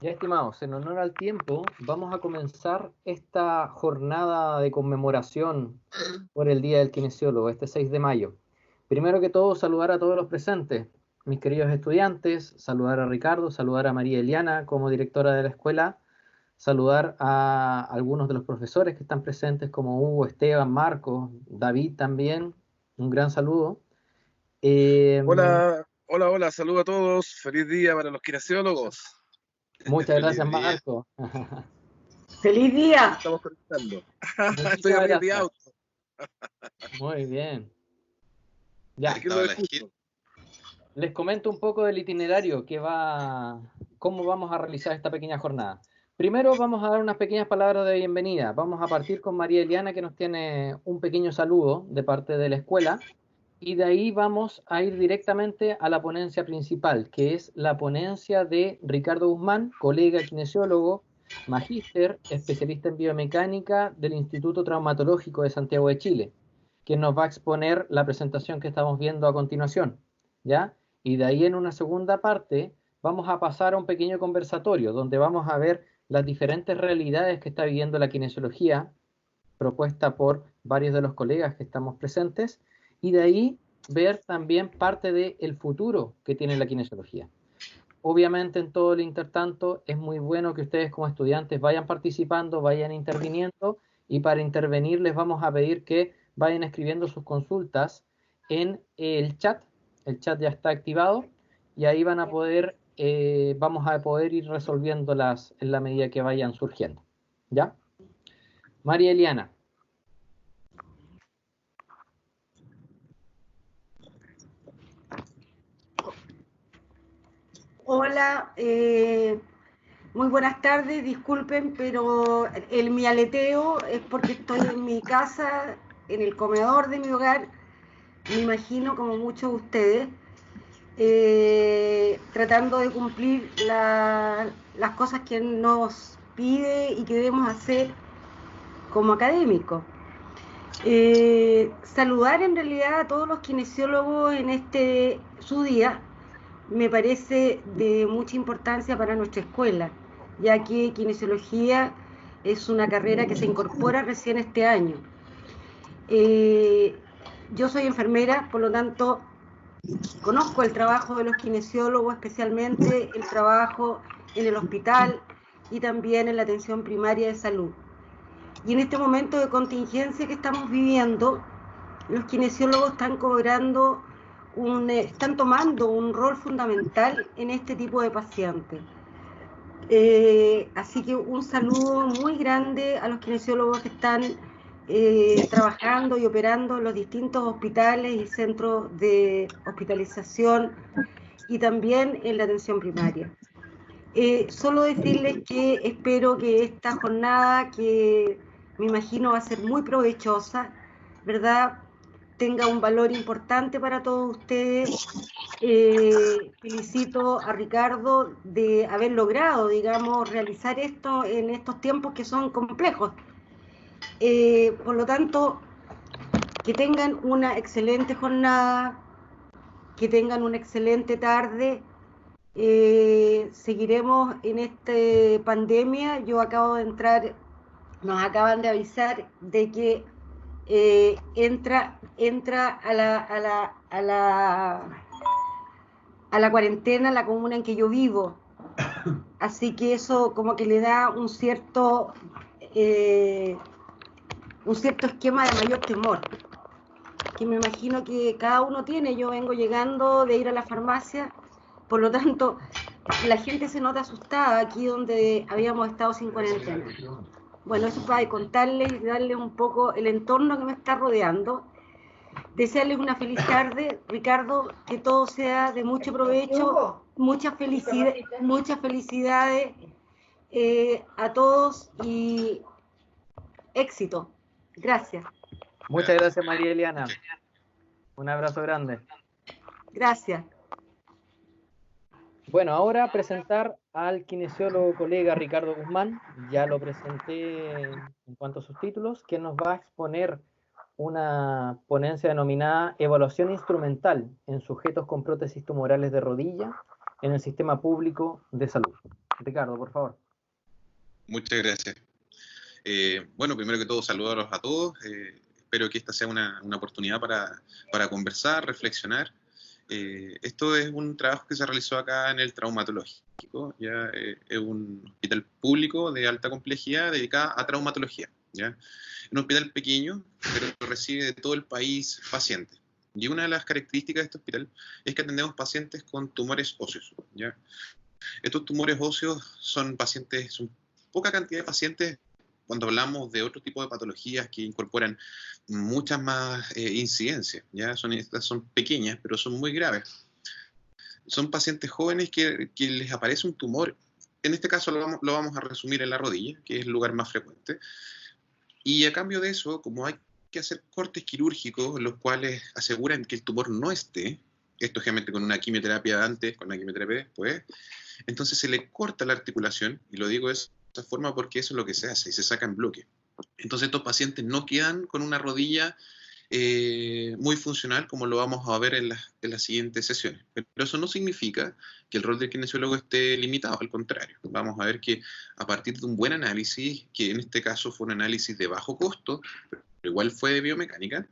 Ya, estimados, en honor al tiempo, vamos a comenzar esta jornada de conmemoración por el Día del Kinesiólogo, este 6 de mayo. Primero que todo, saludar a todos los presentes, mis queridos estudiantes, saludar a Ricardo, saludar a María Eliana como directora de la escuela, saludar a algunos de los profesores que están presentes como Hugo, Esteban, Marcos, David también, un gran saludo. Eh, Hola, hola, hola, saludo a todos. Feliz día para los kinesiólogos. Muchas Feliz gracias, día. Marco. ¡Feliz Nos día! estamos conectando. Estoy Muchísimas arriba de mi gracias. auto. Muy bien. Ya, Así que lo Estaba la escucho. les comento un poco del itinerario cómo vamos a realizar esta pequeña jornada. Primero vamos a dar unas pequeñas palabras de bienvenida. Vamos a partir con María Eliana, que nos tiene un pequeño saludo de parte de la escuela, y de ahí vamos a ir directamente a la ponencia principal, que es la ponencia de Ricardo Guzmán, colega kinesiólogo, magíster, especialista en biomecánica del Instituto Traumatológico de Santiago de Chile, quien nos va a exponer la presentación que estamos viendo a continuación, ¿ya? Y de ahí en una segunda parte vamos a pasar a un pequeño conversatorio donde vamos a ver las diferentes realidades que está viviendo la kinesiología propuesta por varios de los colegas que estamos presentes y de ahí ver también parte del futuro que tiene la kinesiología. Obviamente en todo el intertanto es muy bueno que ustedes como estudiantes vayan participando, vayan interviniendo y para intervenir les vamos a pedir que vayan escribiendo sus consultas en el chat ya está activado y ahí vamos a poder ir resolviéndolas en la medida que vayan surgiendo. ¿Ya? María Eliana. Hola, muy buenas tardes. Disculpen, pero mi aleteo es porque estoy en mi casa, en el comedor de mi hogar, me imagino como muchos de ustedes, tratando de cumplir las cosas que nos pide y que debemos hacer como académicos. Saludar en realidad a todos los kinesiólogos en su día me parece de mucha importancia para nuestra escuela, ya que kinesiología es una carrera que se incorpora recién este año. Yo soy enfermera, por lo tanto conozco el trabajo de los kinesiólogos, especialmente el trabajo en el hospital y también en la atención primaria de salud. Y en este momento de contingencia que estamos viviendo, los kinesiólogos están tomando un rol fundamental en este tipo de pacientes. Así que un saludo muy grande a los kinesiólogos que están trabajando y operando en los distintos hospitales y centros de hospitalización y también en la atención primaria. Solo decirles que espero que esta jornada, que me imagino va a ser muy provechosa, ¿verdad?, tenga un valor importante para todos ustedes. Felicito a Ricardo de haber logrado, digamos, realizar esto en estos tiempos que son complejos. Por lo tanto, que tengan una excelente jornada, que tengan una excelente tarde. Seguiremos en esta pandemia. Yo acabo de entrar, nos acaban de avisar de que entra a la cuarentena la comuna en que yo vivo. Así que eso como que le da un cierto esquema de mayor temor, que me imagino que cada uno tiene. Yo vengo llegando de ir a la farmacia, por lo tanto la gente se nota asustada aquí donde habíamos estado sin cuarentena. Bueno, eso para contarles y darles un poco el entorno que me está rodeando. Desearles una feliz tarde, Ricardo, que todo sea de mucho provecho, muchas felicidades a todos y éxito. Gracias. Muchas gracias, María Eliana. Un abrazo grande. Gracias. Bueno, ahora presentar al kinesiólogo colega Ricardo Guzmán. Ya lo presenté en cuanto a sus títulos, que nos va a exponer una ponencia denominada Evaluación Instrumental en sujetos con prótesis tumorales de rodilla en el sistema público de salud. Ricardo, por favor. Muchas gracias. Bueno, primero que todo, saludarlos a todos. Espero que esta sea una oportunidad para conversar, reflexionar. Esto es un trabajo que se realizó acá en el traumatológico, ¿ya? Es un hospital público de alta complejidad dedicado a traumatología, ¿ya? Es un hospital pequeño, pero recibe de todo el país pacientes. Y una de las características de este hospital es que atendemos pacientes con tumores óseos, ¿ya? Estos tumores óseos son poca cantidad de pacientes cuando hablamos de otro tipo de patologías que incorporan muchas más incidencias, ¿ya? Estas son pequeñas, pero son muy graves. Son pacientes jóvenes que les aparece un tumor. En este caso lo vamos a resumir en la rodilla, que es el lugar más frecuente. Y a cambio de eso, como hay que hacer cortes quirúrgicos, los cuales aseguran que el tumor no esté, esto generalmente con una quimioterapia antes, con una quimioterapia después, entonces se le corta la articulación, y lo digo de esta forma porque eso es lo que se hace, y se saca en bloque. Entonces estos pacientes no quedan con una rodilla muy funcional, como lo vamos a ver en las siguientes sesiones. Pero eso no significa que el rol del kinesiólogo esté limitado, al contrario. Vamos a ver que a partir de un buen análisis, que en este caso fue un análisis de bajo costo, pero igual fue de biomecánica,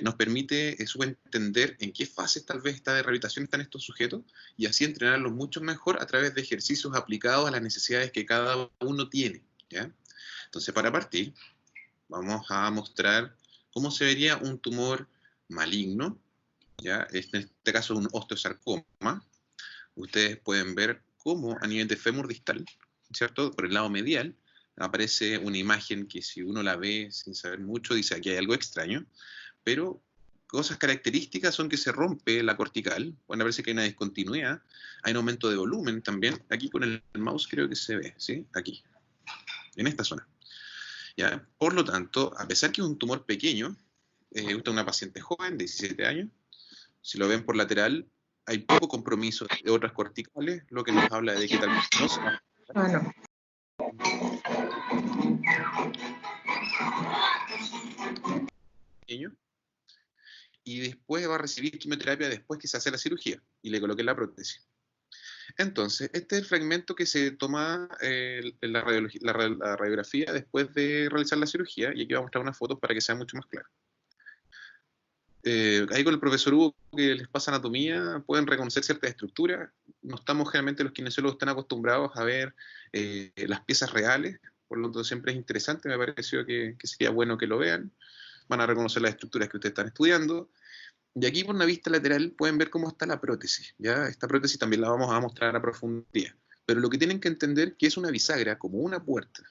nos permite subentender en qué fases tal vez de rehabilitación están estos sujetos y así entrenarlos mucho mejor a través de ejercicios aplicados a las necesidades que cada uno tiene, ¿ya? Entonces, para partir, vamos a mostrar cómo se vería un tumor maligno, ¿ya? En este caso un osteosarcoma. Ustedes pueden ver cómo a nivel de fémur distal, ¿cierto? Por el lado medial, aparece una imagen que si uno la ve sin saber mucho, dice aquí hay algo extraño, pero cosas características son que se rompe la cortical, bueno, parece que hay una discontinuidad, hay un aumento de volumen también, aquí con el mouse creo que se ve, ¿sí? Aquí, en esta zona. ¿Ya? Por lo tanto, a pesar que es un tumor pequeño, usted es una paciente joven, de 17 años, si lo ven por lateral, hay poco compromiso de otras corticales, lo que nos habla de que tal vez no se va a... Pequeño, y después va a recibir quimioterapia después que se hace la cirugía y le coloquen la prótesis. Entonces, este es el fragmento que se toma en la radiografía después de realizar la cirugía, y aquí vamos a mostrar unas fotos para que sea mucho más claro. Ahí con el profesor Hugo, que les pasa anatomía, pueden reconocer ciertas estructuras. No estamos generalmente, los kinesiólogos están acostumbrados a ver las piezas reales, por lo tanto siempre es interesante, me pareció que sería bueno que lo vean. Van a reconocer las estructuras que ustedes están estudiando. Y aquí por una vista lateral pueden ver cómo está la prótesis, ¿ya? Esta prótesis también la vamos a mostrar a profundidad. Pero lo que tienen que entender es que es una bisagra, como una puerta,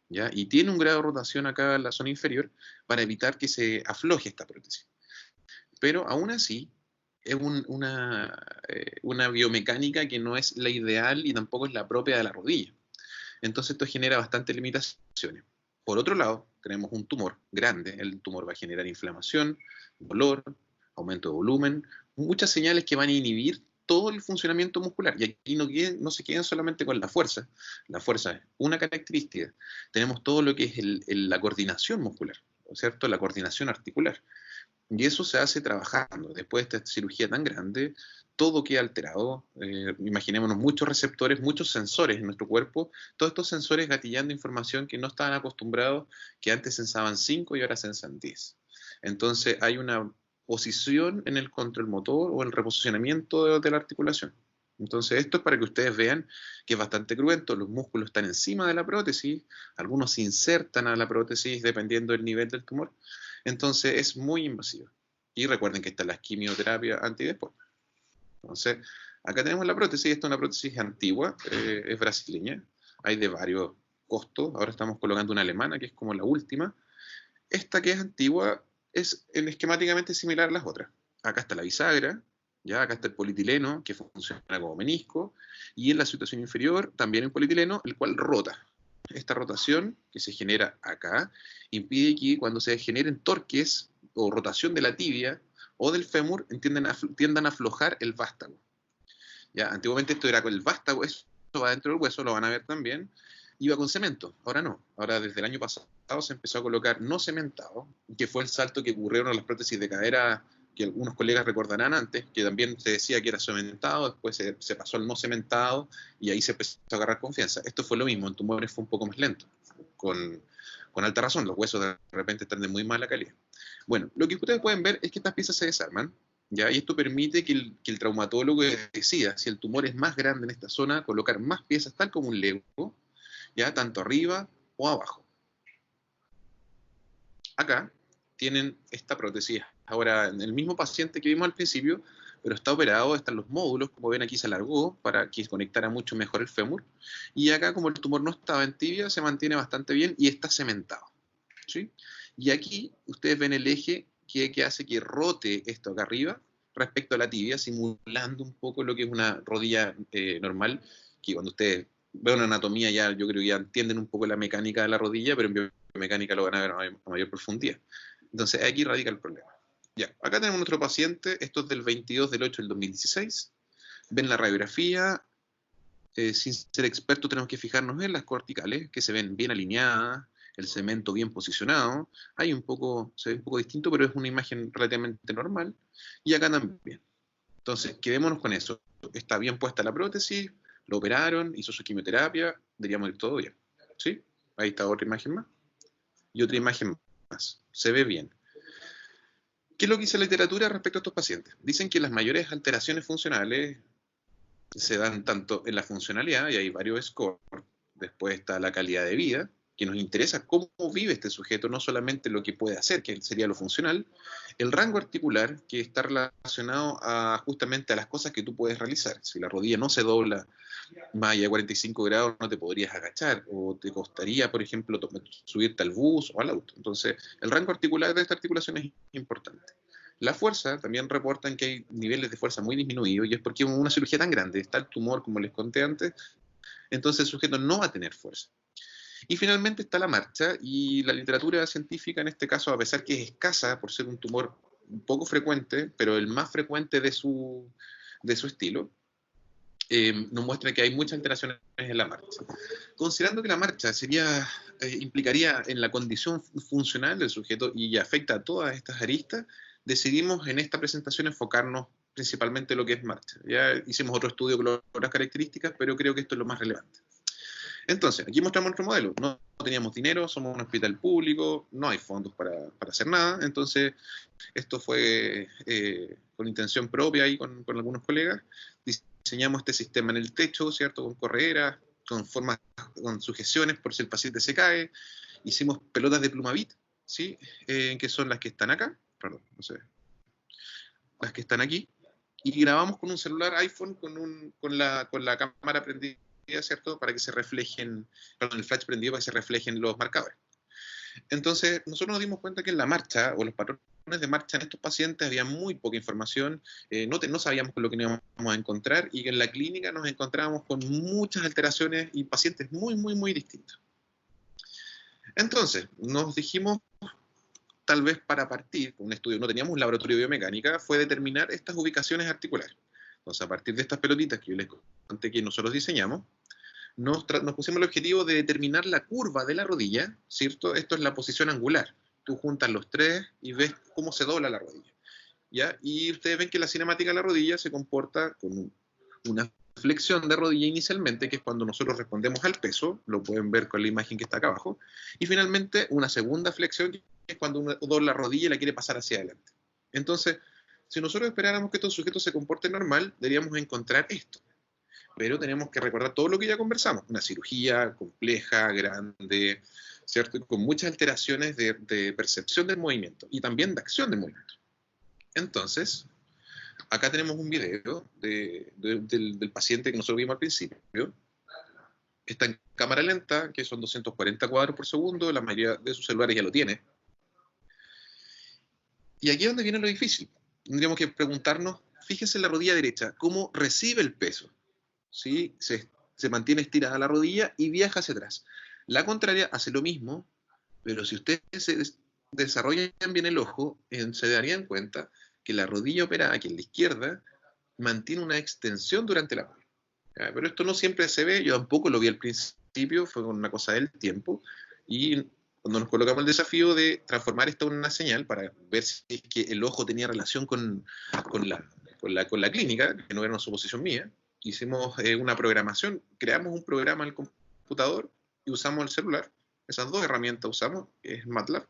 ¿ya? Y tiene un grado de rotación acá en la zona inferior para evitar que se afloje esta prótesis. Pero aún así es una biomecánica que no es la ideal y tampoco es la propia de la rodilla. Entonces esto genera bastantes limitaciones. Por otro lado, tenemos un tumor grande. El tumor va a generar inflamación, dolor, aumento de volumen, muchas señales que van a inhibir todo el funcionamiento muscular. Y aquí no se queden solamente con la fuerza. La fuerza es una característica. Tenemos todo lo que es la coordinación muscular, ¿cierto? La coordinación articular. Y eso se hace trabajando. Después de esta cirugía tan grande, todo queda alterado. Imaginémonos muchos receptores, muchos sensores en nuestro cuerpo, todos estos sensores gatillando información que no estaban acostumbrados, que antes sensaban 5 y ahora sensan 10. Entonces hay una posición en el control motor o el reposicionamiento de la articulación. Entonces esto es para que ustedes vean que es bastante cruento. Los músculos están encima de la prótesis, algunos se insertan a la prótesis dependiendo del nivel del tumor. Entonces es muy invasivo. Y recuerden que está la quimioterapia antes y después. Entonces, acá tenemos la prótesis. Esta es una prótesis antigua, es brasileña. Hay de varios costos. Ahora estamos colocando una alemana, que es como la última. Esta que es antigua es esquemáticamente similar a las otras. Acá está la bisagra, ya acá está el polietileno, que funciona como menisco, y en la situación inferior también el polietileno, el cual rota. Esta rotación que se genera acá impide que cuando se generen torques o rotación de la tibia o del fémur tiendan a aflojar el vástago. Ya, antiguamente esto era con el vástago, eso va dentro del hueso, lo van a ver también, iba con cemento, ahora no. Ahora desde el año pasado se empezó a colocar no cementado, que fue el salto que ocurrieron en las prótesis de cadera que algunos colegas recordarán antes, que también se decía que era cementado, después se pasó al no cementado, y ahí se empezó a agarrar confianza. Esto fue lo mismo, en tumores fue un poco más lento, con alta razón, los huesos de repente están de muy mala calidad. Bueno, lo que ustedes pueden ver es que estas piezas se desarman, ¿ya? Y esto permite que el traumatólogo decida si el tumor es más grande en esta zona, colocar más piezas tal como un Lego, ¿ya? Tanto arriba o abajo. Acá tienen esta prótesis. Ahora, en el mismo paciente que vimos al principio, pero está operado, están los módulos, como ven aquí se alargó para que conectara mucho mejor el fémur. Y acá, como el tumor no estaba en tibia, se mantiene bastante bien y está cementado, ¿sí? Y aquí ustedes ven el eje que hace que rote esto acá arriba respecto a la tibia, simulando un poco lo que es una rodilla normal, que cuando ustedes ven una anatomía ya, yo creo que ya entienden un poco la mecánica de la rodilla, pero en biomecánica lo van a ver a mayor profundidad. Entonces aquí radica el problema. Ya, acá tenemos nuestro paciente, esto es del 22 del 8 del 2016, ven la radiografía, sin ser experto tenemos que fijarnos en las corticales, que se ven bien alineadas, el cemento bien posicionado, se ve un poco distinto, pero es una imagen relativamente normal, y acá también. Entonces, quedémonos con eso, está bien puesta la prótesis, lo operaron, hizo su quimioterapia, deberíamos ir todo bien, ¿sí? Ahí está otra imagen más, y otra imagen más, se ve bien. ¿Qué es lo que dice la literatura respecto a estos pacientes? Dicen que las mayores alteraciones funcionales se dan tanto en la funcionalidad, y hay varios scores, después está la calidad de vida, que nos interesa cómo vive este sujeto, no solamente lo que puede hacer, que sería lo funcional, el rango articular, que está relacionado justamente a las cosas que tú puedes realizar. Si la rodilla no se dobla más allá de 45 grados, no te podrías agachar, o te costaría, por ejemplo, subirte al bus o al auto. Entonces, el rango articular de esta articulación es importante. La fuerza, también reportan que hay niveles de fuerza muy disminuidos, y es porque una cirugía tan grande, está el tumor, como les conté antes, entonces el sujeto no va a tener fuerza. Y finalmente está la marcha, y la literatura científica en este caso, a pesar que es escasa por ser un tumor poco frecuente, pero el más frecuente de su estilo, nos muestra que hay muchas alteraciones en la marcha. Considerando que la marcha implicaría en la condición funcional del sujeto y afecta a todas estas aristas, decidimos en esta presentación enfocarnos principalmente en lo que es marcha. Ya hicimos otro estudio con otras características, pero creo que esto es lo más relevante. Entonces, aquí mostramos nuestro modelo. No teníamos dinero, somos un hospital público, no hay fondos para hacer nada, entonces esto fue con intención propia y con algunos colegas. Diseñamos este sistema en el techo, ¿cierto? Con correderas, con sujeciones por si el paciente se cae. Hicimos pelotas de Plumavit, ¿sí? Que son las que están acá, perdón, no sé, las que están aquí. Y grabamos con un celular iPhone con la cámara prendida, ¿cierto? Para que se reflejen, perdón, el flash prendido para que se reflejen los marcadores. Entonces, nosotros nos dimos cuenta que en la marcha, o los patrones de marcha en estos pacientes, había muy poca información, no sabíamos con lo que nos íbamos a encontrar, y que en la clínica nos encontrábamos con muchas alteraciones y pacientes muy, muy, muy distintos. Entonces, nos dijimos, tal vez para partir, con un estudio, no teníamos un laboratorio de biomecánica, fue determinar estas ubicaciones articulares. Entonces, a partir de estas pelotitas que yo les conté que nosotros diseñamos, nos pusimos el objetivo de determinar la curva de la rodilla, ¿cierto? Esto es la posición angular. Tú juntas los tres y ves cómo se dobla la rodilla, ¿ya? Y ustedes ven que la cinemática de la rodilla se comporta con una flexión de rodilla inicialmente, que es cuando nosotros respondemos al peso, lo pueden ver con la imagen que está acá abajo, y finalmente una segunda flexión, que es cuando uno dobla la rodilla y la quiere pasar hacia adelante. Entonces, si nosotros esperáramos que estos sujetos se comporten normal, deberíamos encontrar esto. Pero tenemos que recordar todo lo que ya conversamos, una cirugía compleja, grande, ¿cierto? Con muchas alteraciones de percepción del movimiento y también de acción del movimiento. Entonces, acá tenemos un video del paciente que nosotros vimos al principio. Está en cámara lenta, que son 240 cuadros por segundo, la mayoría de sus celulares ya lo tiene. Y aquí es donde viene lo difícil. Tendríamos que preguntarnos, fíjense en la rodilla derecha, ¿cómo recibe el peso? ¿Sí? Se mantiene estirada la rodilla y viaja hacia atrás. La contraria hace lo mismo, pero si ustedes desarrollan bien el ojo, se darían cuenta que la rodilla operada, aquí en la izquierda, mantiene una extensión durante la prueba. Pero esto no siempre se ve, yo tampoco lo vi al principio, fue una cosa del tiempo, y cuando nos colocamos el desafío de transformar esto en una señal para ver si es que el ojo tenía relación con la clínica, que no era una suposición mía, hicimos una programación, creamos un programa en el computador y usamos el celular. Esas dos herramientas usamos, que es MATLAB.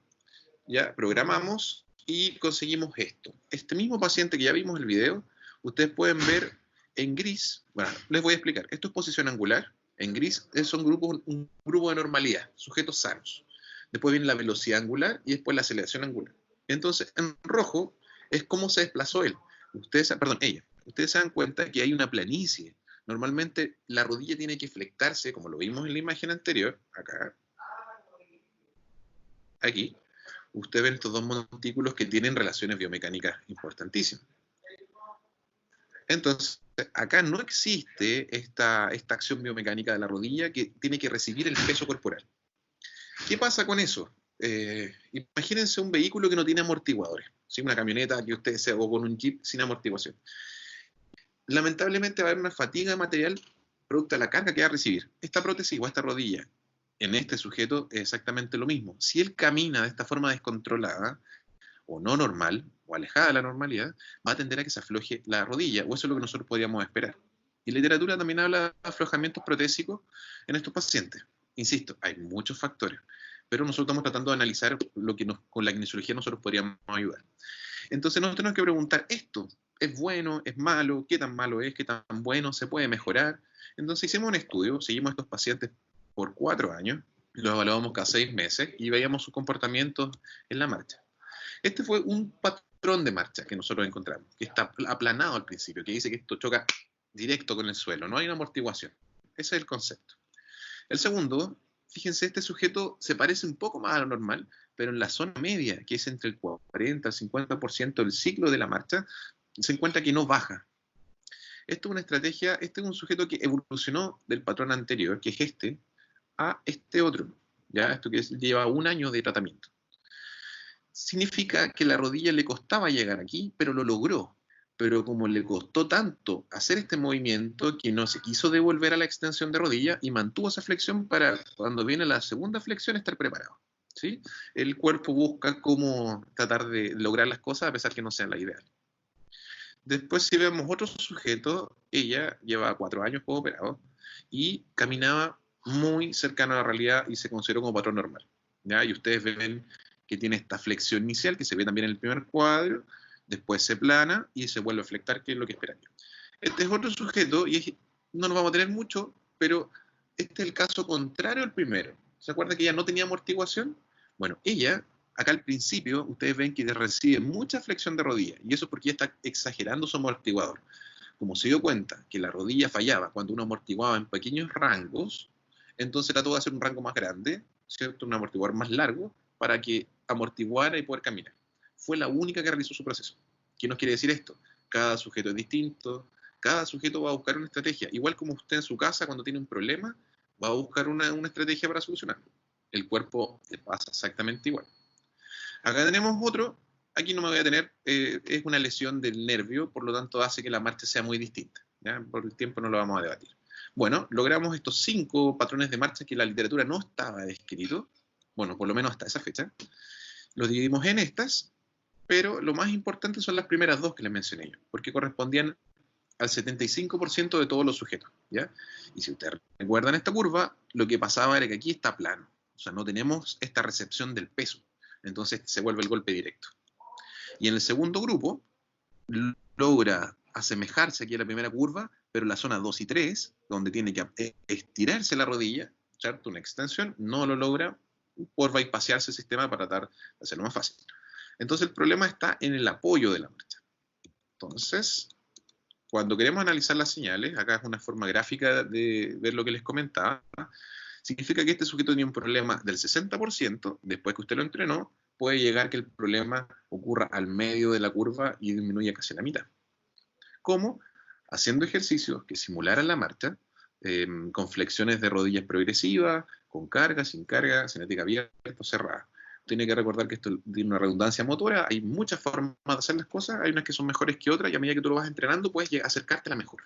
Ya programamos y conseguimos esto. Este mismo paciente que ya vimos el video, ustedes pueden ver en gris. Bueno, les voy a explicar. Esto es posición angular. En gris son un grupo de normalidad, sujetos sanos. Después viene la velocidad angular y después la aceleración angular. Entonces, en rojo es cómo se desplazó él. Ella. Ustedes se dan cuenta que hay una planicie. Normalmente la rodilla tiene que flectarse, como lo vimos en la imagen anterior, acá, aquí. Ustedes ven estos dos montículos que tienen relaciones biomecánicas importantísimas. Entonces, acá no existe esta acción biomecánica de la rodilla que tiene que recibir el peso corporal. ¿Qué pasa con eso? Imagínense un vehículo que no tiene amortiguadores, ¿sí? Una camioneta que usted o con un jeep sin amortiguación. Lamentablemente va a haber una fatiga de material producto de la carga que va a recibir. Esta prótesis o esta rodilla en este sujeto es exactamente lo mismo. Si él camina de esta forma descontrolada, o no normal, o alejada de la normalidad, va a tender a que se afloje la rodilla, o eso es lo que nosotros podríamos esperar. Y la literatura también habla de aflojamientos protésicos en estos pacientes. Insisto, hay muchos factores, pero nosotros estamos tratando de analizar lo que con la kinesiología nosotros podríamos ayudar. Entonces nosotros tenemos que preguntar, ¿esto es bueno, es malo? ¿Qué tan malo es? ¿Qué tan bueno? ¿Se puede mejorar? Entonces hicimos un estudio, seguimos a estos pacientes por 4 años, los evaluamos cada 6 meses y veíamos sus comportamientos en la marcha. Este fue un patrón de marcha que nosotros encontramos, que está aplanado al principio, que dice que esto choca directo con el suelo, no hay una amortiguación. Ese es el concepto. El segundo, fíjense, este sujeto se parece un poco más a lo normal, pero en la zona media, que es entre el 40 al 50% del ciclo de la marcha, se encuentra que no baja. Esto es una estrategia, este es un sujeto que evolucionó del patrón anterior, que es este, a este otro. ¿Ya? Esto que lleva 1 año de tratamiento. Significa que la rodilla le costaba llegar aquí, pero lo logró. Pero como le costó tanto hacer este movimiento, que no se quiso devolver a la extensión de rodilla y mantuvo esa flexión para cuando viene la segunda flexión estar preparado. ¿Sí? El cuerpo busca cómo tratar de lograr las cosas a pesar que no sean la ideal. Después, si vemos otro sujeto, ella lleva 4 años como operado y caminaba muy cercano a la realidad y se consideró como patrón normal. ¿Ya? Y ustedes ven que tiene esta flexión inicial, que se ve también en el primer cuadro, después se plana y se vuelve a flectar, que es lo que esperaría. Este es otro sujeto, y no nos vamos a tener mucho, pero este es el caso contrario al primero. ¿Se acuerdan que ella no tenía amortiguación? Bueno, ella, acá al principio, ustedes ven que recibe mucha flexión de rodilla, y eso es porque ella está exagerando su amortiguador. Como se dio cuenta que la rodilla fallaba cuando uno amortiguaba en pequeños rangos, entonces trató de hacer un rango más grande, ¿cierto? Un amortiguador más largo, para que amortiguara y poder caminar. Fue la única que realizó su proceso. ¿Qué nos quiere decir esto? Cada sujeto es distinto, cada sujeto va a buscar una estrategia. Igual como usted en su casa, cuando tiene un problema, va a buscar una estrategia para solucionarlo. El cuerpo le pasa exactamente igual. Acá tenemos otro, aquí no me voy a tener, es una lesión del nervio, por lo tanto hace que la marcha sea muy distinta. ¿Ya? Por el tiempo no lo vamos a debatir. Bueno, logramos estos 5 patrones de marcha que en la literatura no estaba descrito, bueno, por lo menos hasta esa fecha. Los dividimos en estas, pero lo más importante son las primeras 2 que les mencioné yo, porque correspondían al 75% de todos los sujetos, ¿ya? Y si ustedes recuerdan esta curva, lo que pasaba era que aquí está plano, o sea, no tenemos esta recepción del peso, entonces se vuelve el golpe directo. Y en el segundo grupo, logra asemejarse aquí a la primera curva, pero la zona 2 y 3, donde tiene que estirarse la rodilla, ¿cierto? Una extensión, no lo logra por bypasearse el sistema para tratar de hacerlo más fácil. Entonces el problema está en el apoyo de la marcha. Entonces, cuando queremos analizar las señales, acá es una forma gráfica de ver lo que les comentaba, significa que este sujeto tiene un problema del 60%, después que usted lo entrenó, puede llegar que el problema ocurra al medio de la curva y disminuya casi la mitad. ¿Cómo? Haciendo ejercicios que simularan la marcha, con flexiones de rodillas progresivas, con carga, sin carga, cinética abierta o cerrada. Tiene que recordar que esto tiene una redundancia motora, hay muchas formas de hacer las cosas, hay unas que son mejores que otras, y a medida que tú lo vas entrenando puedes acercarte a la mejor.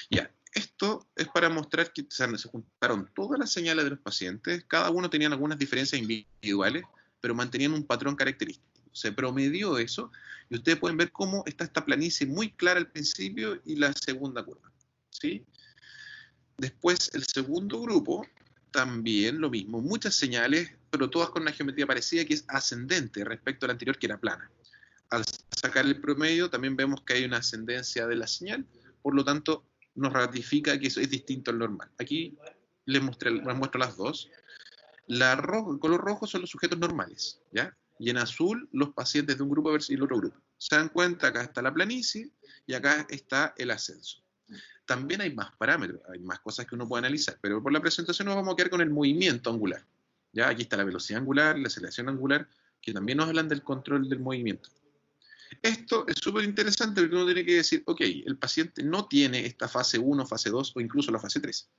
Ya, Esto es para mostrar que se juntaron todas las señales de los pacientes, cada uno tenía algunas diferencias individuales, pero mantenían un patrón característico. Se promedió eso, y ustedes pueden ver cómo está esta planicie muy clara al principio y la segunda curva, ¿sí? Después, el segundo grupo, también lo mismo, muchas señales, pero todas con una geometría parecida que es ascendente respecto a la anterior, que era plana. Al sacar el promedio, también vemos que hay una ascendencia de la señal, por lo tanto, nos ratifica que eso es distinto al normal. Aquí les muestro las dos. El color rojo son los sujetos normales, ¿ya? Y en azul, los pacientes de un grupo versus el otro grupo. Se dan cuenta, acá está la planicie y acá está el ascenso. También hay más parámetros, hay más cosas que uno puede analizar, pero por la presentación nos vamos a quedar con el movimiento angular. ¿Ya? Aquí está la velocidad angular, la aceleración angular, que también nos hablan del control del movimiento. Esto es súper interesante porque uno tiene que decir, ok, el paciente no tiene esta fase 1, fase 2 o incluso la fase 3.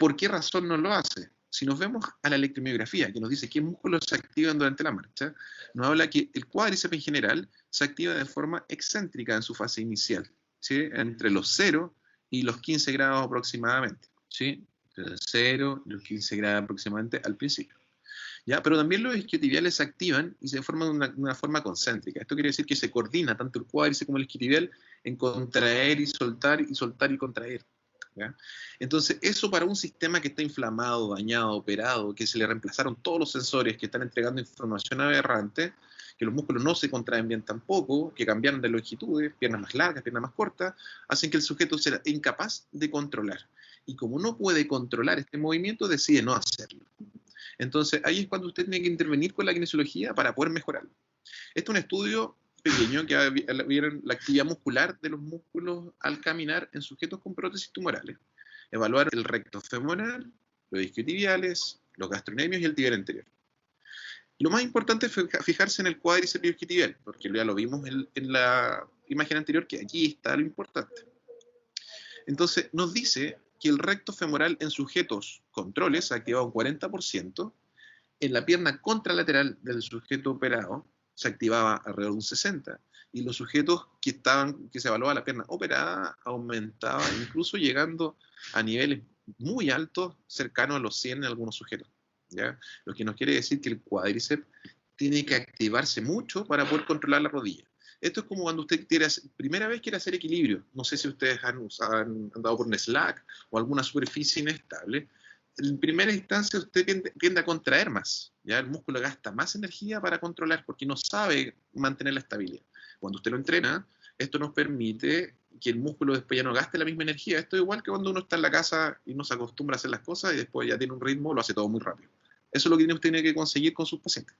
¿Por qué razón no lo hace? Si nos vemos a la electromiografía, que nos dice qué músculos se activan durante la marcha, nos habla que el cuádriceps en general se activa de forma excéntrica en su fase inicial, ¿sí? Entre los 0 y los 15 grados aproximadamente, ¿sí? Entre los 0 y los 15 grados aproximadamente al principio. ¿Ya? Pero también los isquiotibiales se activan y se forman de una forma concéntrica. Esto quiere decir que se coordina tanto el cuádriceps como el isquiotibial en contraer y soltar y contraer. ¿Ya? Entonces, eso para un sistema que está inflamado, dañado, operado, que se le reemplazaron todos los sensores, que están entregando información aberrante, que los músculos no se contraen bien tampoco, que cambiaron de longitudes, piernas más largas, piernas más cortas, hacen que el sujeto sea incapaz de controlar. Y como no puede controlar este movimiento, decide no hacerlo. Entonces, ahí es cuando usted tiene que intervenir con la kinesiología para poder mejorarlo. Este es un estudio pequeño que vieron la actividad muscular de los músculos al caminar en sujetos con prótesis tumorales. Evaluaron el recto femoral, los isquiotibiales, los gastrocnemios y el tibial anterior. Lo más importante fue fijarse en el cuádriceps isquiotibial, porque ya lo vimos en la imagen anterior, que aquí está lo importante. Entonces, nos dice que el recto femoral en sujetos controles se activaba un 40%, en la pierna contralateral del sujeto operado se activaba alrededor de un 60%, y los sujetos que se evaluaba la pierna operada aumentaba, incluso llegando a niveles muy altos, cercanos a los 100 en algunos sujetos, ¿ya? Lo que nos quiere decir que el cuádriceps tiene que activarse mucho para poder controlar la rodilla. Esto es como cuando usted primera vez quiere hacer equilibrio. No sé si ustedes han andado por un slack o alguna superficie inestable. En primera instancia usted tiende a contraer más, ¿ya? El músculo gasta más energía para controlar porque no sabe mantener la estabilidad. Cuando usted lo entrena, esto nos permite que el músculo después ya no gaste la misma energía. Esto es igual que cuando uno está en la casa y no se acostumbra a hacer las cosas y después ya tiene un ritmo, lo hace todo muy rápido. Eso es lo que usted tiene que conseguir con sus pacientes.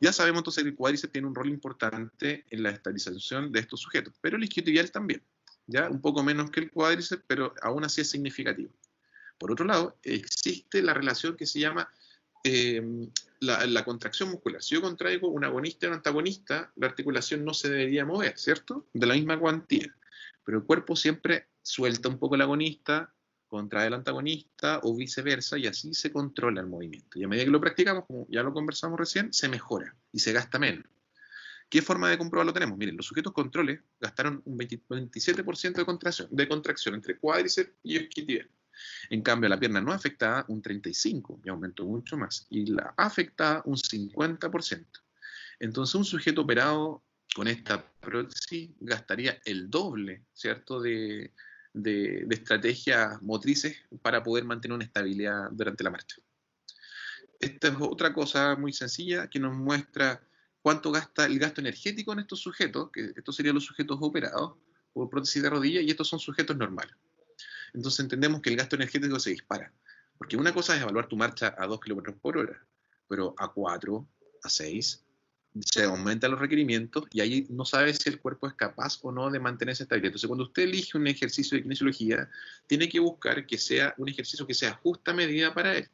Ya sabemos entonces que el cuádriceps tiene un rol importante en la estabilización de estos sujetos, pero el isquiotibial también, ya un poco menos que el cuádriceps, pero aún así es significativo. Por otro lado, existe la relación que se llama la contracción muscular. Si yo contraigo un agonista y un antagonista, la articulación no se debería mover, ¿cierto? De la misma cuantía. Pero el cuerpo siempre suelta un poco el agonista, contrae el antagonista o viceversa, y así se controla el movimiento. Y a medida que lo practicamos, como ya lo conversamos recién, se mejora y se gasta menos. ¿Qué forma de comprobarlo tenemos? Miren, los sujetos controles gastaron un 27% de contracción entre cuádriceps y isquiotibial. En cambio, la pierna no afectada, un 35%, y aumentó mucho más. Y la afectada, un 50%. Entonces, un sujeto operado con esta prótesis gastaría el doble, ¿cierto?, de estrategias motrices para poder mantener una estabilidad durante la marcha. Esta es otra cosa muy sencilla que nos muestra cuánto gasta el gasto energético en estos sujetos, que estos serían los sujetos operados por prótesis de rodilla, y estos son sujetos normales. Entonces entendemos que el gasto energético se dispara, porque una cosa es evaluar tu marcha a 2 km por hora, pero a 4, a 6, se aumentan los requerimientos y ahí no sabes si el cuerpo es capaz o no de mantener esa estabilidad. Entonces, cuando usted elige un ejercicio de kinesiología, tiene que buscar que sea un ejercicio que sea justa medida para él.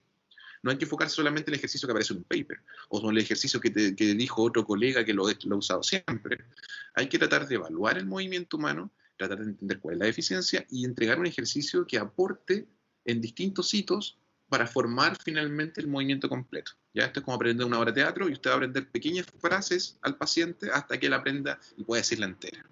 No hay que enfocarse solamente en el ejercicio que aparece en un paper o en el ejercicio que dijo otro colega que lo ha usado siempre. Hay que tratar de evaluar el movimiento humano, tratar de entender cuál es la deficiencia y entregar un ejercicio que aporte en distintos hitos para formar finalmente el movimiento completo. Ya esto es como aprender una obra de teatro y usted va a aprender pequeñas frases al paciente hasta que él aprenda y pueda decirla entera.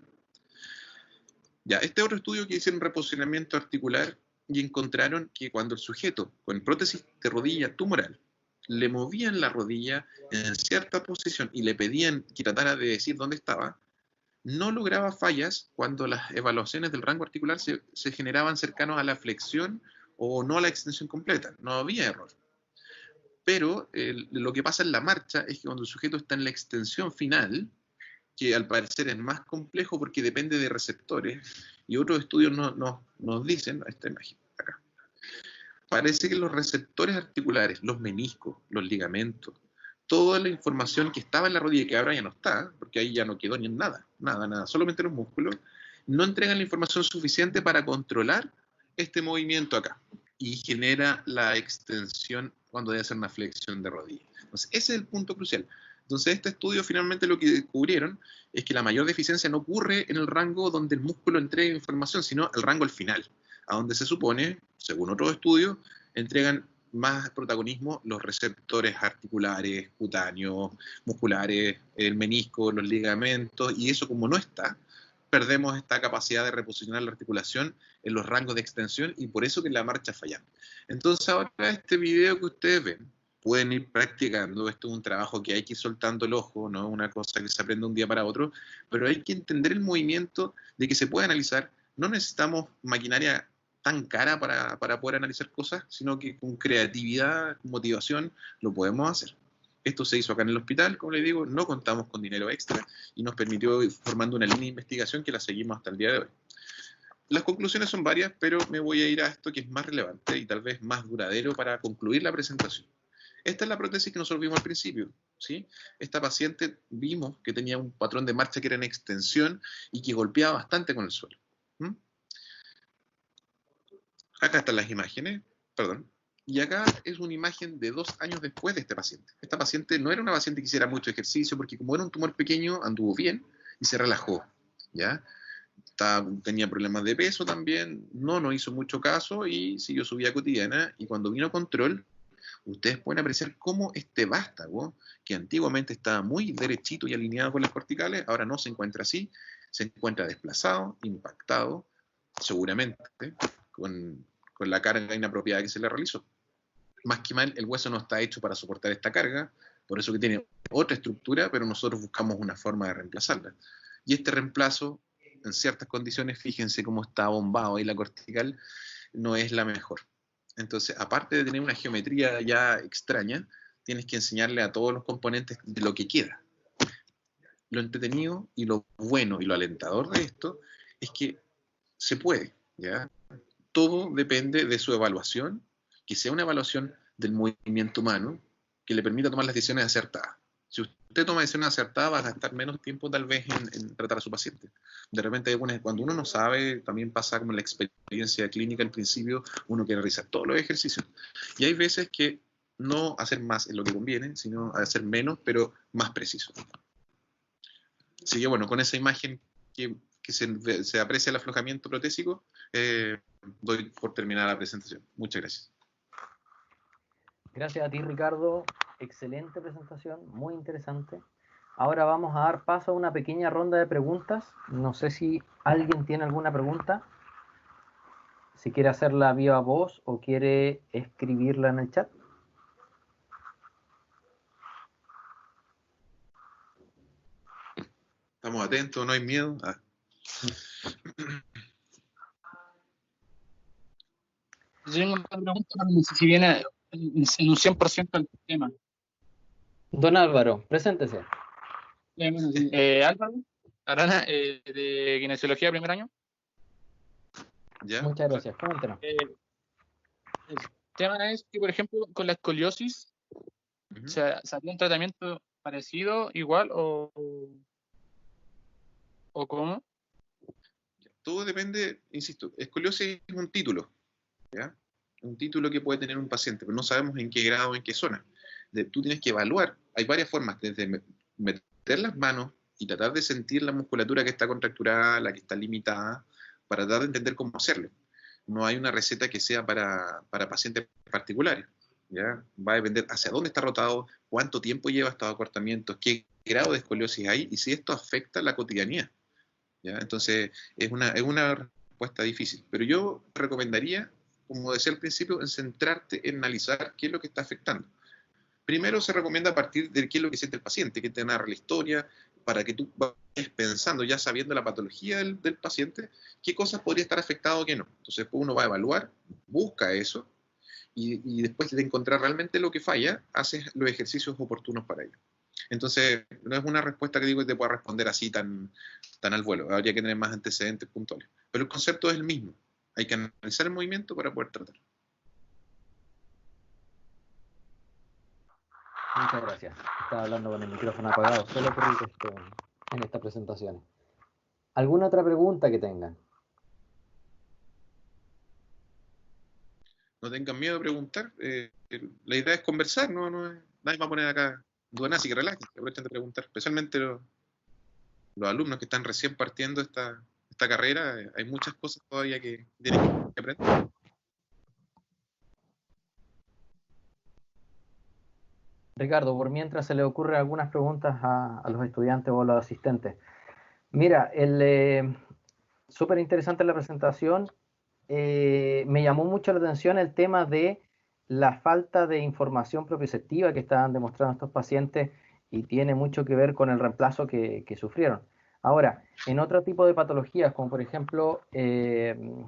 Ya, este otro estudio que hicieron reposicionamiento articular y encontraron que cuando el sujeto con prótesis de rodilla tumoral le movían la rodilla en cierta posición y le pedían que tratara de decir dónde estaba, no lograba fallas cuando las evaluaciones del rango articular se generaban cercanos a la flexión o no a la extensión completa. No había error. Pero lo que pasa en la marcha es que cuando el sujeto está en la extensión final, que al parecer es más complejo porque depende de receptores, y otros estudios nos dicen, esta imagen, acá, parece que los receptores articulares, los meniscos, los ligamentos, toda la información que estaba en la rodilla, que ahora ya no está, porque ahí ya no quedó ni nada, solamente los músculos, no entregan la información suficiente para controlar este movimiento acá, y genera la extensión cuando debe hacer una flexión de rodilla. Entonces, ese es el punto crucial. Entonces, este estudio finalmente lo que descubrieron es que la mayor deficiencia no ocurre en el rango donde el músculo entrega información, sino el rango al final, a donde se supone, según otros estudios, entregan más protagonismo los receptores articulares, cutáneos, musculares, el menisco, los ligamentos, y eso como no está, perdemos esta capacidad de reposicionar la articulación en los rangos de extensión y por eso que la marcha falla. Entonces ahora este video que ustedes ven, pueden ir practicando, esto es un trabajo que hay que ir soltando el ojo, no una cosa que se aprende un día para otro, pero hay que entender el movimiento de que se puede analizar, no necesitamos maquinaria tan cara para poder analizar cosas, sino que con creatividad, con motivación, lo podemos hacer. Esto se hizo acá en el hospital, como les digo, no contamos con dinero extra y nos permitió ir formando una línea de investigación que la seguimos hasta el día de hoy. Las conclusiones son varias, pero me voy a ir a esto que es más relevante y tal vez más duradero para concluir la presentación. Esta es la prótesis que nosotros vimos al principio, ¿sí? Esta paciente vimos que tenía un patrón de marcha que era en extensión y que golpeaba bastante con el suelo. Acá están las imágenes, perdón. Y acá es una imagen de 2 años después de este paciente. Esta paciente no era una paciente que hiciera mucho ejercicio, porque como era un tumor pequeño, anduvo bien y se relajó, ¿ya? Tenía problemas de peso también, no hizo mucho caso y siguió su vida cotidiana. Y cuando vino control, ustedes pueden apreciar cómo este vástago, que antiguamente estaba muy derechito y alineado con las corticales, ahora no se encuentra así, se encuentra desplazado, impactado, seguramente, con la carga inapropiada que se le realizó. Más que mal, el hueso no está hecho para soportar esta carga, por eso que tiene otra estructura, pero nosotros buscamos una forma de reemplazarla. Y este reemplazo, en ciertas condiciones, fíjense cómo está bombado ahí la cortical, no es la mejor. Entonces, aparte de tener una geometría ya extraña, tienes que enseñarle a todos los componentes de lo que queda. Lo entretenido y lo bueno y lo alentador de esto es que se puede, ¿ya? Todo depende de su evaluación, que sea una evaluación del movimiento humano, que le permita tomar las decisiones acertadas. Si usted toma decisiones acertadas, va a gastar menos tiempo tal vez en tratar a su paciente. De repente, cuando uno no sabe, también pasa como la experiencia clínica al principio, uno quiere realizar todos los ejercicios. Y hay veces que no hacer más es lo que conviene, sino hacer menos, pero más preciso. Así que bueno, con esa imagen que se aprecia el aflojamiento protésico, doy por terminada la presentación. Muchas gracias. Gracias a ti, Ricardo. Excelente presentación, muy interesante. Ahora vamos a dar paso a una pequeña ronda de preguntas. No sé si alguien tiene alguna pregunta. Si quiere hacerla viva voz o quiere escribirla en el chat. Estamos atentos, no hay miedo. Yo tengo una pregunta, no sé si viene en un 100% del tema. Don Álvaro, preséntese. Bueno, sí. Álvaro Arana, de Kinesiología, primer año. ¿Ya? Muchas gracias, coméntenos. El tema es que, por ejemplo, con la escoliosis, ¿se haría un tratamiento parecido, igual o cómo? Todo depende, insisto, escoliosis es un título, ¿ya? Un título que puede tener un paciente, pero no sabemos en qué grado, en qué zona. Tú tienes que evaluar, hay varias formas, desde meter las manos y tratar de sentir la musculatura que está contracturada, la que está limitada, para tratar de entender cómo hacerlo. No hay una receta que sea para pacientes particulares, ¿ya? Va a depender hacia dónde está rotado, cuánto tiempo lleva estos acortamientos, qué grado de escoliosis hay y si esto afecta la cotidianidad, ¿ya? Entonces, es una respuesta difícil, pero yo recomendaría como decía al principio, en centrarte en analizar qué es lo que está afectando. Primero se recomienda partir de qué es lo que siente el paciente, que te narre la historia, para que tú vayas pensando, ya sabiendo la patología del paciente, qué cosas podría estar afectado o qué no. Entonces uno va a evaluar, busca eso, y después de encontrar realmente lo que falla, haces los ejercicios oportunos para ello. Entonces, no es una respuesta que digo que te pueda responder así tan al vuelo. Habría que tener más antecedentes puntuales. Pero el concepto es el mismo. Hay que analizar el movimiento para poder tratar. Muchas gracias. Estaba hablando con el micrófono apagado. Suele ocurrir esto en estas presentaciones. ¿Alguna otra pregunta que tengan? No tengan miedo de preguntar. La idea es conversar, nadie va a poner acá dudas, así que relajen, aprovechen de preguntar. Especialmente los alumnos que están recién partiendo esta carrera, hay muchas cosas todavía que tienen que aprender. Ricardo, por mientras se le ocurren algunas preguntas a los estudiantes o a los asistentes. Mira, súper interesante la presentación. Me llamó mucho la atención el tema de la falta de información propioceptiva que estaban demostrando estos pacientes y tiene mucho que ver con el reemplazo que sufrieron. Ahora, en otro tipo de patologías, como por ejemplo el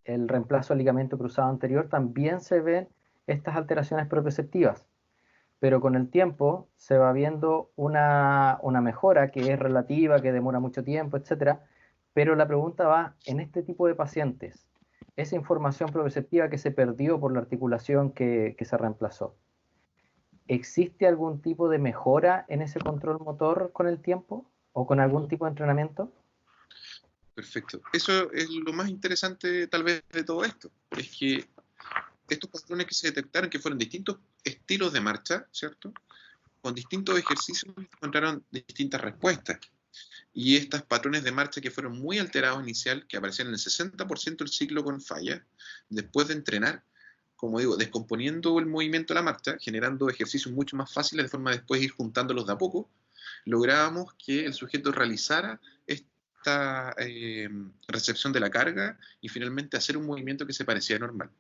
reemplazo del ligamento cruzado anterior, también se ven estas alteraciones propioceptivas, pero con el tiempo se va viendo una mejora que es relativa, que demora mucho tiempo, etcétera. Pero la pregunta va, en este tipo de pacientes, esa información propioceptiva que se perdió por la articulación que se reemplazó, ¿existe algún tipo de mejora en ese control motor con el tiempo o con algún tipo de entrenamiento? Perfecto. Eso es lo más interesante tal vez de todo esto. Es que estos patrones que se detectaron, que fueron distintos estilos de marcha, ¿cierto? Con distintos ejercicios encontraron distintas respuestas. Y estos patrones de marcha que fueron muy alterados inicial, que aparecían en el 60% del ciclo con falla, después de entrenar, como digo, descomponiendo el movimiento de la marcha, generando ejercicios mucho más fáciles de forma de después ir juntándolos de a poco, lográbamos que el sujeto realizara esta recepción de la carga y finalmente hacer un movimiento que se parecía normal.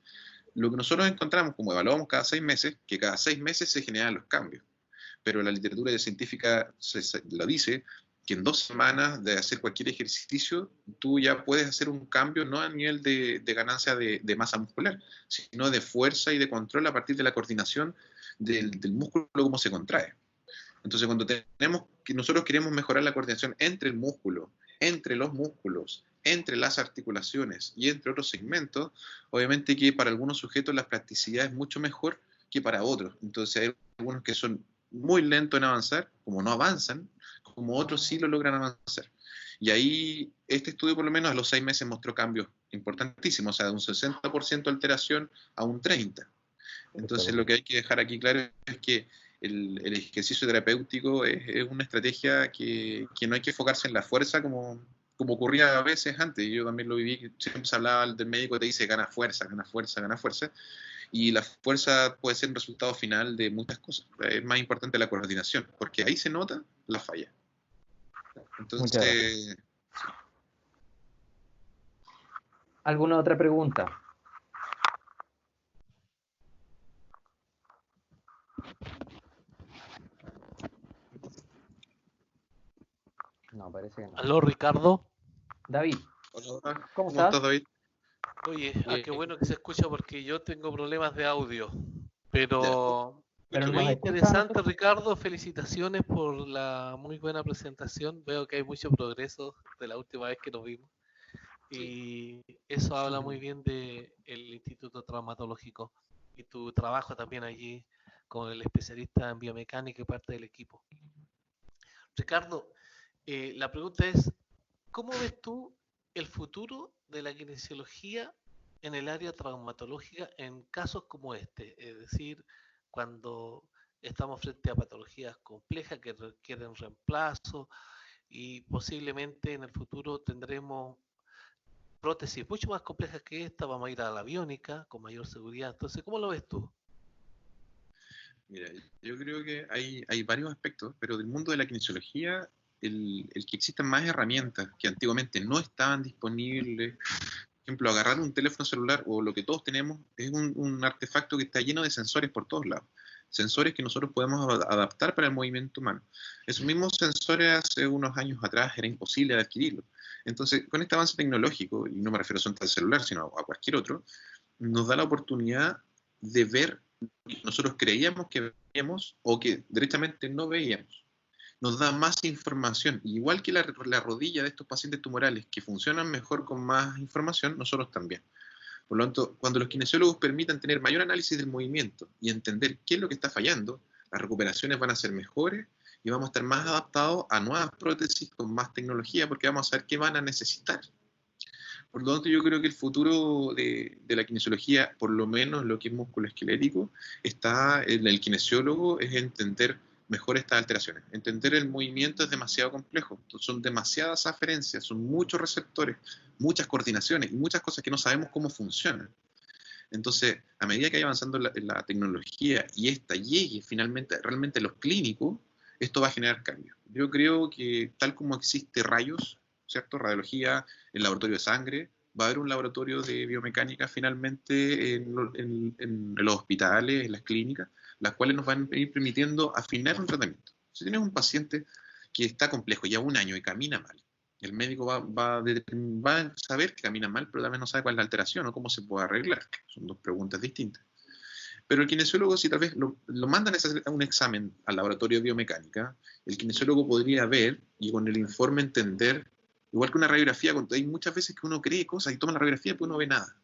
Lo que nosotros encontramos, como evaluamos cada 6 meses, que cada 6 meses se generan los cambios. Pero la literatura científica lo dice, que en 2 semanas de hacer cualquier ejercicio, tú ya puedes hacer un cambio no a nivel de ganancia de masa muscular, sino de fuerza y de control a partir de la coordinación del músculo, cómo se contrae. Entonces, cuando nosotros queremos mejorar la coordinación entre el músculo, entre los músculos, entre las articulaciones y entre otros segmentos, obviamente que para algunos sujetos la plasticidad es mucho mejor que para otros. Entonces hay algunos que son muy lentos en avanzar, como no avanzan, como otros sí lo logran avanzar. Y ahí este estudio por lo menos a los 6 meses mostró cambios importantísimos, o sea, de un 60% de alteración a un 30%. Entonces lo que hay que dejar aquí claro es que el ejercicio terapéutico es una estrategia que no hay que enfocarse en la fuerza como ocurría a veces antes. Yo también lo viví, siempre se hablaba del médico que te dice gana fuerza, gana fuerza, gana fuerza. Y la fuerza puede ser un resultado final de muchas cosas. Es más importante la coordinación, porque ahí se nota la falla. Entonces, ¿alguna otra pregunta? No, parece que no. Aló, Ricardo. David, hola, ¿cómo estás, David? Oye, qué bueno que se escucha porque yo tengo problemas de audio. Pero muy interesante, Ricardo. Felicitaciones por la muy buena presentación. Veo que hay mucho progreso de la última vez que nos vimos. Y eso habla muy bien del Instituto Traumatológico y tu trabajo también allí con el especialista en biomecánica y parte del equipo. Ricardo, la pregunta es, ¿cómo ves tú el futuro de la kinesiología en el área traumatológica en casos como este? Es decir, cuando estamos frente a patologías complejas que requieren reemplazo y posiblemente en el futuro tendremos prótesis mucho más complejas que esta, vamos a ir a la biónica con mayor seguridad. Entonces, ¿cómo lo ves tú? Mira, yo creo que hay varios aspectos, pero del mundo de la kinesiología, el que existan más herramientas que antiguamente no estaban disponibles, ejemplo, agarrar un teléfono celular o lo que todos tenemos es un artefacto que está lleno de sensores por todos lados. Sensores que nosotros podemos adaptar para el movimiento humano. Esos mismos sensores hace unos años atrás era imposible adquirirlos. Entonces, con este avance tecnológico, y no me refiero solo al celular, sino a cualquier otro, nos da la oportunidad de ver lo que nosotros creíamos que veíamos o que directamente no veíamos. Nos da más información. Igual que la rodilla de estos pacientes tumorales que funcionan mejor con más información, nosotros también. Por lo tanto, cuando los kinesiólogos permitan tener mayor análisis del movimiento y entender qué es lo que está fallando, las recuperaciones van a ser mejores y vamos a estar más adaptados a nuevas prótesis con más tecnología porque vamos a saber qué van a necesitar. Por lo tanto, yo creo que el futuro de la kinesiología, por lo menos lo que es musculoesquelético, está en el kinesiólogo, es entender mejor estas alteraciones. Entender el movimiento es demasiado complejo, son demasiadas aferencias, son muchos receptores, muchas coordinaciones y muchas cosas que no sabemos cómo funcionan. Entonces, a medida que vaya avanzando la tecnología y esta llegue finalmente realmente a los clínicos, esto va a generar cambios. Yo creo que tal como existe rayos, ¿cierto? Radiología, el laboratorio de sangre, va a haber un laboratorio de biomecánica finalmente en los hospitales, en las clínicas, las cuales nos van a ir permitiendo afinar un tratamiento. Si tienes un paciente que está complejo, ya 1 año y camina mal, el médico va a saber que camina mal, pero también no sabe cuál es la alteración o cómo se puede arreglar. Son dos preguntas distintas. Pero el kinesiólogo, si tal vez lo mandan a un examen al laboratorio de biomecánica, el kinesiólogo podría ver y con el informe entender, igual que una radiografía, cuando hay muchas veces que uno cree cosas y toma la radiografía, pues uno no ve nada.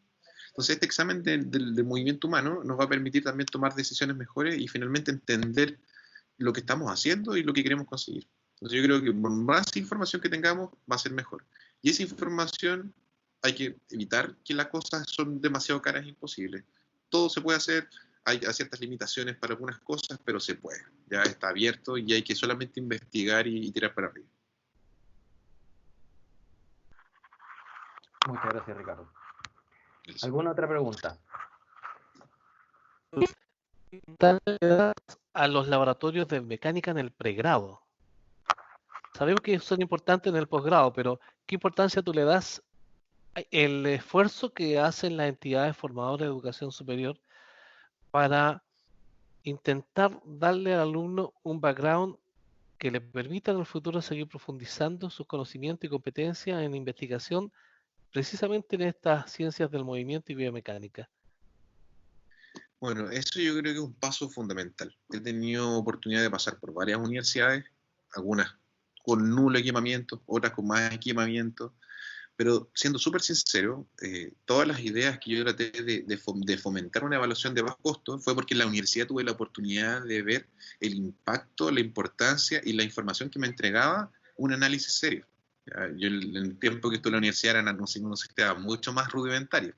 Entonces, este examen del movimiento humano nos va a permitir también tomar decisiones mejores y finalmente entender lo que estamos haciendo y lo que queremos conseguir. Entonces, yo creo que por más información que tengamos, va a ser mejor. Y esa información hay que evitar que las cosas son demasiado caras e imposibles. Todo se puede hacer, hay ciertas limitaciones para algunas cosas, pero se puede. Ya está abierto y hay que solamente investigar y tirar para arriba. Muchas gracias, Ricardo. ¿Alguna otra pregunta? A los laboratorios de mecánica en el pregrado. Sabemos que son importantes en el posgrado, pero ¿qué importancia tú le das el esfuerzo que hacen las entidades formadoras de educación superior para intentar darle al alumno un background que le permita en el futuro seguir profundizando sus conocimientos y competencias en investigación precisamente en estas ciencias del movimiento y biomecánica? Bueno, eso yo creo que es un paso fundamental. He tenido oportunidad de pasar por varias universidades, algunas con nulo equipamiento, otras con más equipamiento, pero siendo súper sincero, todas las ideas que yo traté de fomentar una evaluación de bajo costo fue porque en la universidad tuve la oportunidad de ver el impacto, la importancia y la información que me entregaba un análisis serio. Yo en el tiempo que estuve en la universidad era un sistema mucho más rudimentario,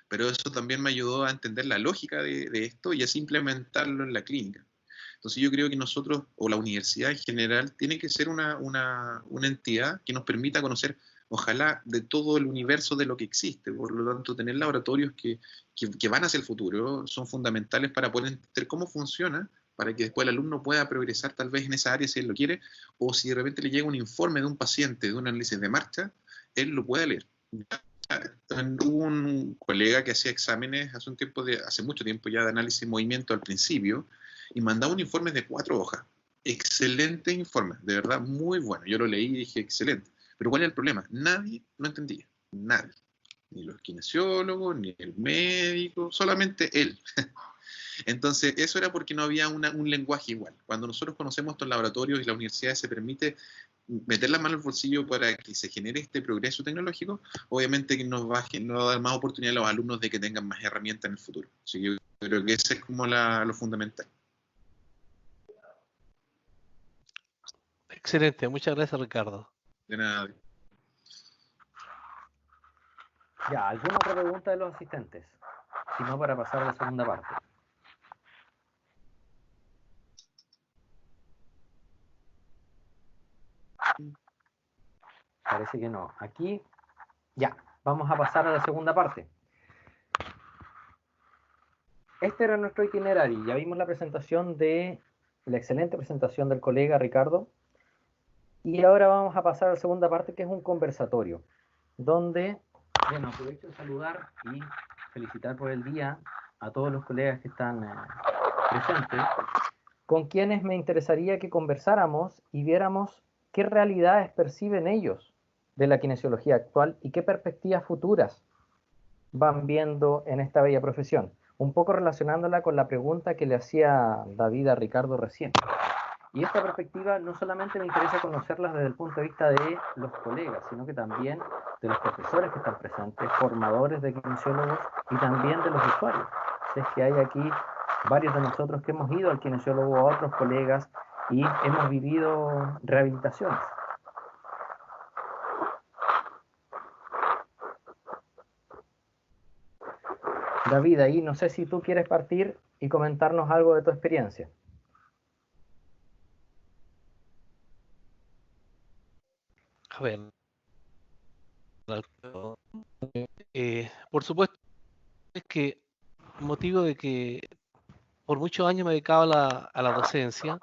pero eso también me ayudó a entender la lógica de esto y así implementarlo en la clínica. Entonces yo creo que nosotros, o la universidad en general, tiene que ser una entidad que nos permita conocer, ojalá, de todo el universo de lo que existe. Por lo tanto, tener laboratorios que van hacia el futuro son fundamentales para poder entender cómo funciona, para que después el alumno pueda progresar tal vez en esa área si él lo quiere, o si de repente le llega un informe de un paciente, de un análisis de marcha, él lo puede leer. Hubo un colega que hacía exámenes hace mucho tiempo ya de análisis de movimiento al principio y mandaba un informe de 4 hojas. Excelente informe, de verdad muy bueno. Yo lo leí y dije excelente. Pero ¿cuál es el problema? Nadie lo entendía, nadie. Ni los kinesiólogos, ni el médico, solamente él. Entonces, eso era porque no había un lenguaje igual. Cuando nosotros conocemos estos laboratorios y la universidad se permite meter la mano en el bolsillo para que se genere este progreso tecnológico, obviamente que nos va a dar más oportunidad a los alumnos de que tengan más herramientas en el futuro. Así que yo creo que ese es como lo fundamental. Excelente, muchas gracias, Ricardo. De nada. Ya, ¿alguna otra pregunta de los asistentes? Si no, para pasar a la segunda parte. Parece que no. Aquí, ya, vamos a pasar a la segunda parte. Este era nuestro itinerario. Ya vimos la excelente presentación del colega Ricardo. Y ahora vamos a pasar a la segunda parte, que es un conversatorio, donde Bueno, aprovecho de saludar y felicitar por el día a todos los colegas que están presentes, con quienes me interesaría que conversáramos y viéramos qué realidades perciben ellos de la kinesiología actual y qué perspectivas futuras van viendo en esta bella profesión. Un poco relacionándola con la pregunta que le hacía David a Ricardo recién. Y esta perspectiva no solamente me interesa conocerlas desde el punto de vista de los colegas, sino que también de los profesores que están presentes, formadores de kinesiólogos y también de los usuarios. Si es que hay aquí varios de nosotros que hemos ido al kinesiólogo, a otros colegas, y hemos vivido rehabilitaciones. David, ahí no sé si tú quieres partir y comentarnos algo de tu experiencia. A ver, por supuesto es que motivo de que por muchos años me dedicaba a la docencia.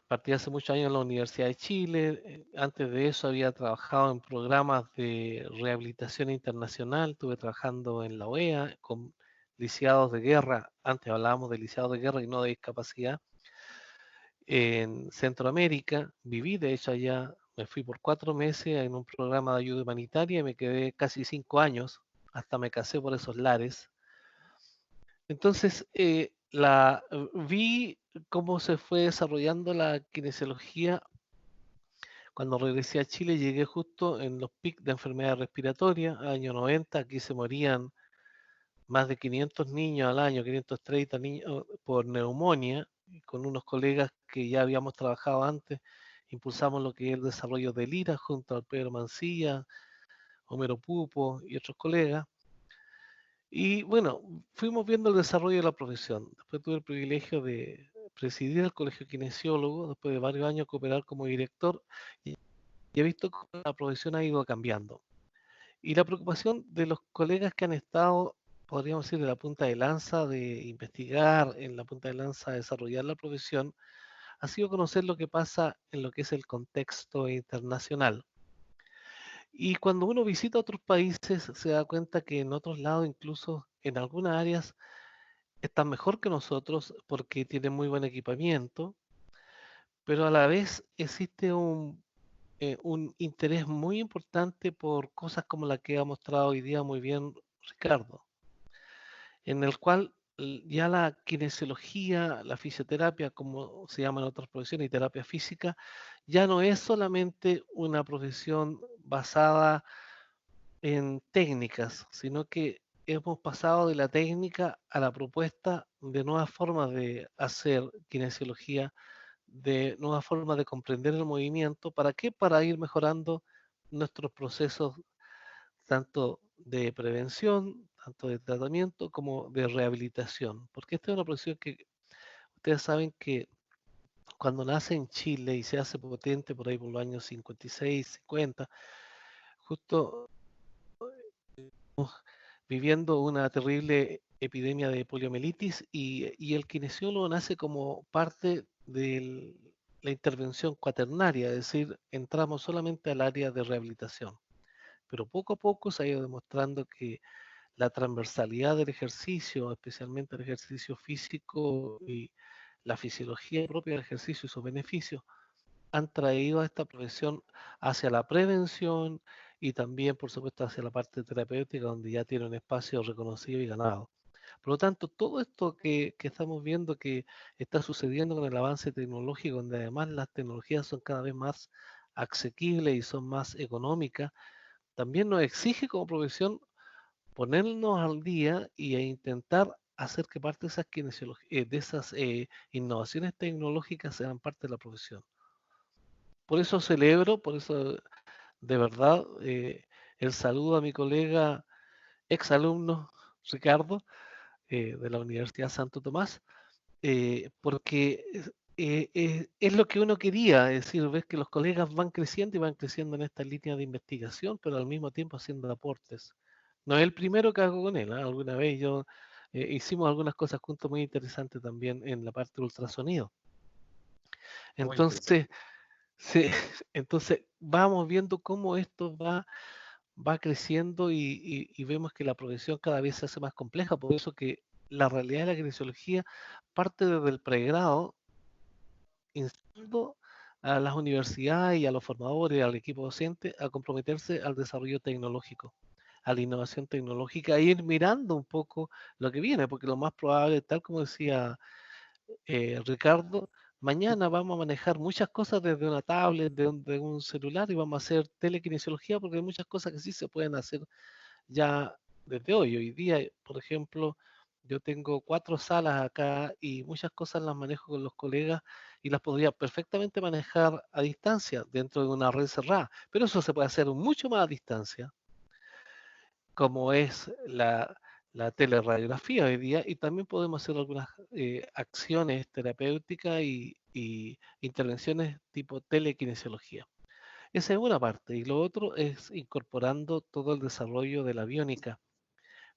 Partí hace muchos años en la Universidad de Chile. Antes de eso había trabajado en programas de rehabilitación internacional. Estuve trabajando en la OEA con lisiados de guerra. Antes hablábamos de lisiados de guerra y no de discapacidad. En Centroamérica viví, de hecho, allá. Me fui por 4 meses en un programa de ayuda humanitaria y me quedé casi 5 años. Hasta me casé por esos lares. Entonces, vi cómo se fue desarrollando la kinesiología. Cuando regresé a Chile llegué justo en los picos de enfermedades respiratorias, año 90, aquí se morían más de 500 niños al año, 530 niños por neumonía, con unos colegas que ya habíamos trabajado antes, impulsamos lo que es el desarrollo del IRA junto al Pedro Mancilla, Homero Pupo y otros colegas. Y bueno, fuimos viendo el desarrollo de la profesión. Después tuve el privilegio de presidir el Colegio Kinesiólogo, después de varios años cooperar como director, y he visto cómo la profesión ha ido cambiando. Y la preocupación de los colegas que han estado, podríamos decir, en la punta de lanza de investigar, en la punta de lanza de desarrollar la profesión, ha sido conocer lo que pasa en lo que es el contexto internacional. Y cuando uno visita otros países, se da cuenta que en otros lados, incluso en algunas áreas, están mejor que nosotros porque tienen muy buen equipamiento, pero a la vez existe un interés muy importante por cosas como la que ha mostrado hoy día muy bien Ricardo, en el cual ya la kinesiología, la fisioterapia, como se llama en otras profesiones, y terapia física, ya no es solamente una profesión basada en técnicas, sino que hemos pasado de la técnica a la propuesta de nuevas formas de hacer kinesiología, de nuevas formas de comprender el movimiento. ¿Para qué? Para ir mejorando nuestros procesos tanto de prevención, tanto de tratamiento como de rehabilitación. Porque esta es una profesión que ustedes saben que cuando nace en Chile y se hace potente por ahí por los años 56, 50, justo viviendo una terrible epidemia de poliomielitis y el kinesiólogo nace como parte de la intervención cuaternaria, es decir, entramos solamente al área de rehabilitación. Pero poco a poco se ha ido demostrando que la transversalidad del ejercicio, especialmente el ejercicio físico y la fisiología propia del ejercicio y sus beneficios, han traído a esta profesión hacia la prevención y también, por supuesto, hacia la parte terapéutica, donde ya tiene un espacio reconocido y ganado. Por lo tanto, todo esto que estamos viendo que está sucediendo con el avance tecnológico, donde además las tecnologías son cada vez más asequibles y son más económicas, también nos exige como profesión ponernos al día e intentar hacer que parte de esas innovaciones tecnológicas sean parte de la profesión. Por eso celebro, por eso de verdad el saludo a mi colega exalumno Ricardo de la Universidad Santo Tomás, porque es lo que uno quería, es decir, ves que los colegas van creciendo y van creciendo en esta línea de investigación, pero al mismo tiempo haciendo aportes. No es el primero que hago con él, ¿eh? Alguna vez yo hicimos algunas cosas juntos muy interesantes también en la parte de ultrasonido. Entonces, sí, entonces vamos viendo cómo esto va va creciendo y vemos que la progresión cada vez se hace más compleja, por eso que la realidad de la kinesiología parte desde el pregrado, instando a las universidades y a los formadores, al equipo docente, a comprometerse al desarrollo tecnológico, a la innovación tecnológica, e ir mirando un poco lo que viene, porque lo más probable, tal como decía Ricardo, mañana vamos a manejar muchas cosas desde una tablet, de un celular, y vamos a hacer telekinesiología, porque hay muchas cosas que sí se pueden hacer ya desde hoy. Hoy día, por ejemplo, yo tengo 4 salas acá y muchas cosas las manejo con los colegas y las podría perfectamente manejar a distancia dentro de una red cerrada, pero eso se puede hacer mucho más a distancia, como es la teleradiografía hoy día, y también podemos hacer algunas acciones terapéuticas y intervenciones tipo telekinesiología. Esa es una parte, y lo otro es incorporando todo el desarrollo de la biónica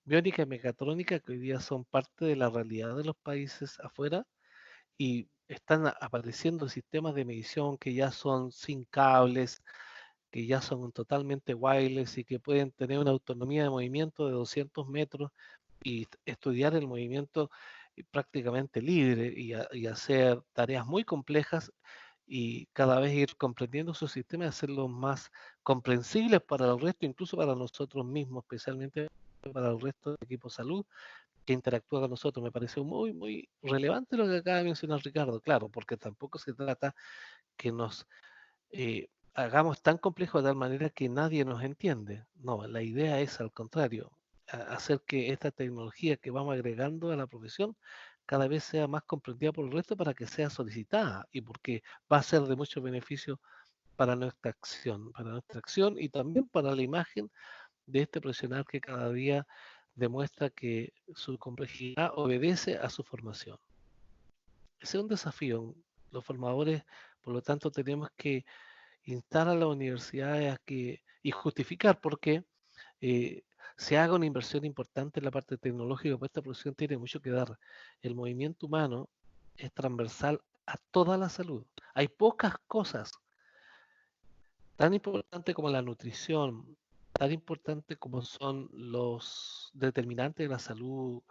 y mecatrónica, que hoy día son parte de la realidad de los países afuera, y están apareciendo sistemas de medición que ya son sin cables, que ya son totalmente wireless y que pueden tener una autonomía de movimiento de 200 metros y estudiar el movimiento prácticamente libre y hacer tareas muy complejas, y cada vez ir comprendiendo su sistema y hacerlos más comprensibles para el resto, incluso para nosotros mismos, especialmente para el resto del equipo de salud que interactúa con nosotros. Me pareció muy, muy relevante lo que acaba de mencionar Ricardo, claro, porque tampoco se trata que nos hagamos tan complejo de tal manera que nadie nos entiende. No, la idea es al contrario, hacer que esta tecnología que vamos agregando a la profesión cada vez sea más comprendida por el resto para que sea solicitada, y porque va a ser de mucho beneficio para nuestra acción y también para la imagen de este profesional que cada día demuestra que su complejidad obedece a su formación. Ese es un desafío. Los formadores, por lo tanto, tenemos que instar a las universidades a que, y justificar por qué se haga una inversión importante en la parte tecnológica, porque esta profesión tiene mucho que dar. El movimiento humano es transversal a toda la salud. Hay pocas cosas tan importantes como la nutrición, tan importantes como son los determinantes de la salud,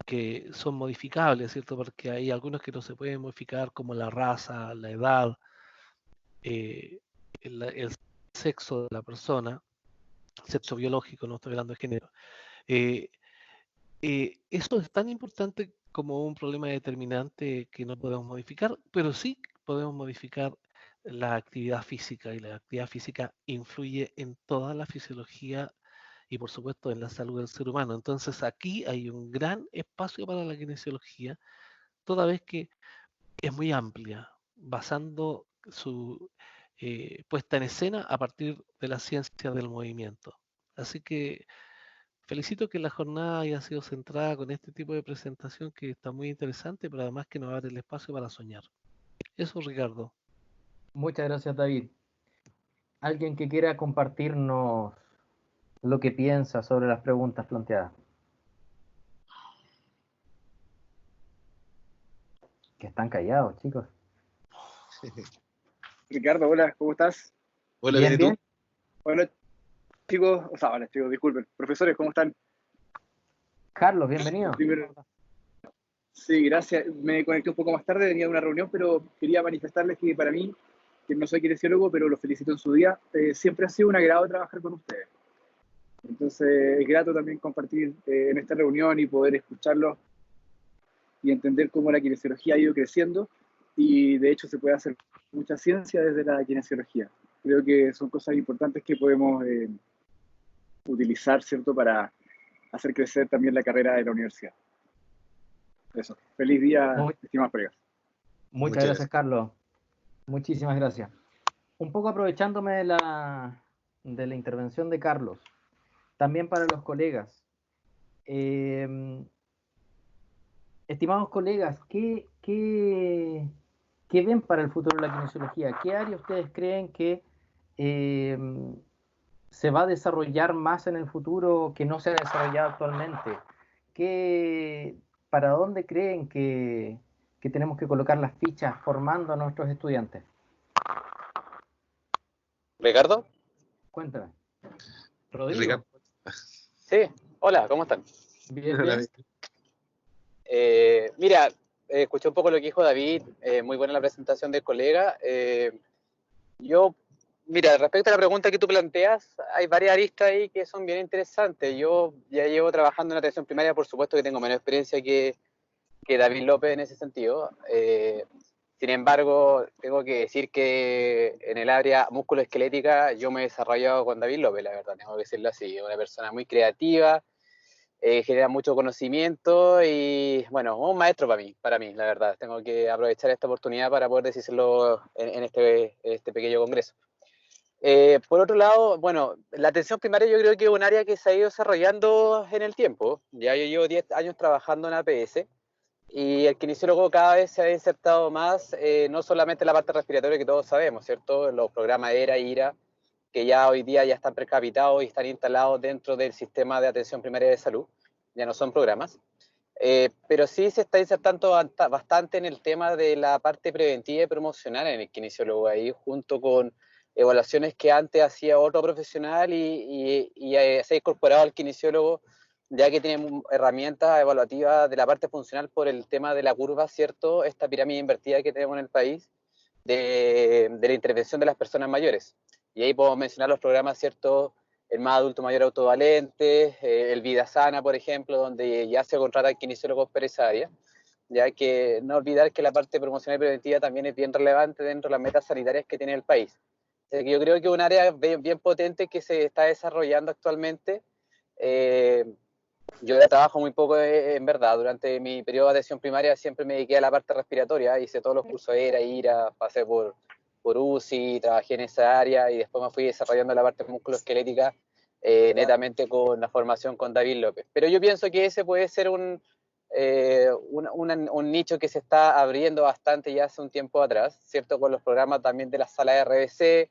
que son modificables, ¿cierto? Porque hay algunos que no se pueden modificar, como la raza, la edad, eh, el sexo de la persona, sexo biológico, no estoy hablando de género. Eh, eso es tan importante como un problema determinante que no podemos modificar, pero sí podemos modificar la actividad física, y la actividad física influye en toda la fisiología y por supuesto en la salud del ser humano. Entonces aquí hay un gran espacio para la kinesiología, toda vez que es muy amplia, basando su puesta en escena a partir de la ciencia del movimiento. Así que felicito que la jornada haya sido centrada con este tipo de presentación, que está muy interesante, pero además que nos abre el espacio para soñar. Eso, Ricardo. Muchas gracias, David. ¿Alguien que quiera compartirnos lo que piensa sobre las preguntas planteadas? Que están callados, chicos. Ricardo, hola, ¿cómo estás? Hola, Bien, bien, ¿y bien. tú? Hola, chicos, o sea, hola, chicos, disculpen. Profesores, ¿cómo están? Carlos, bienvenido. Primero, sí, gracias. Me conecté un poco más tarde, venía de una reunión, pero quería manifestarles que para mí, que no soy kinesiólogo, pero los felicito en su día, siempre ha sido un agrado trabajar con ustedes. Entonces, es grato también compartir en esta reunión y poder escucharlos y entender cómo la kinesiología ha ido creciendo, y de hecho se puede hacer mucha ciencia desde la kinesiología. Creo que son cosas importantes que podemos utilizar, ¿cierto?, para hacer crecer también la carrera de la universidad. Eso. Feliz día, Muy- estimados colegas. Muchas Muchas gracias, gracias. Carlos. Muchísimas gracias. Un poco aprovechándome de la intervención de Carlos, también para los colegas. Estimados colegas, ¿qué ven para el futuro de la kinesiología? ¿Qué área ustedes creen que eh, se va a desarrollar más en el futuro que no se ha desarrollado actualmente? ¿Para dónde creen que tenemos que colocar las fichas formando a nuestros estudiantes? Ricardo, Cuéntame. Rodrigo. Ricardo. Sí, hola, ¿cómo están? Bien, Hola. bien. Mira, escuché un poco lo que dijo David, muy buena la presentación del colega. Mira, respecto a la pregunta que tú planteas, hay varias aristas ahí que son bien interesantes. Yo ya llevo trabajando en atención primaria, por supuesto que tengo menos experiencia que David López en ese sentido. Sin embargo, tengo que decir que en el área musculoesquelética yo me he desarrollado con David López, la verdad, tengo que decirlo así. Una persona muy creativa, genera mucho conocimiento y, bueno, un maestro para mí, la verdad. Tengo que aprovechar esta oportunidad para poder decírselo en este pequeño congreso. Por otro lado, bueno, la atención primaria yo creo que es un área que se ha ido desarrollando en el tiempo. Ya yo llevo 10 años trabajando en APS y el kinesiólogo cada vez se ha insertado más, no solamente en la parte respiratoria que todos sabemos, ¿cierto? Los programas ERA y IRA, que ya hoy día ya están precapitados y están instalados dentro del sistema de atención primaria de salud, ya no son programas. Pero sí se está insertando bastante en el tema de la parte preventiva y promocional en el kinesiólogo ahí, junto con evaluaciones que antes hacía otro profesional se ha incorporado al kinesiólogo, ya que tiene herramientas evaluativas de la parte funcional por el tema de la curva, ¿cierto? Esta pirámide invertida que tenemos en el país de la intervención de las personas mayores. Y ahí podemos mencionar los programas, ¿cierto? El Más Adulto Mayor Autovalente, el Vida Sana, por ejemplo, donde ya se contrata kinesiólogos per esa área. Ya hay que no olvidar que la parte promocional y preventiva también es bien relevante dentro de las metas sanitarias que tiene el país. O sea, que yo creo que es un área bien potente que se está desarrollando actualmente. Yo trabajo muy poco, en verdad. Durante mi periodo de atención primaria siempre me dediqué a la parte respiratoria. Hice todos los cursos ERA, IRA, pasé por UCI, trabajé en esa área y después me fui desarrollando la parte musculoesquelética netamente con la formación con David López. Pero yo pienso que ese puede ser un nicho que se está abriendo bastante ya hace un tiempo atrás, ¿cierto? Con los programas también de la sala de RBC,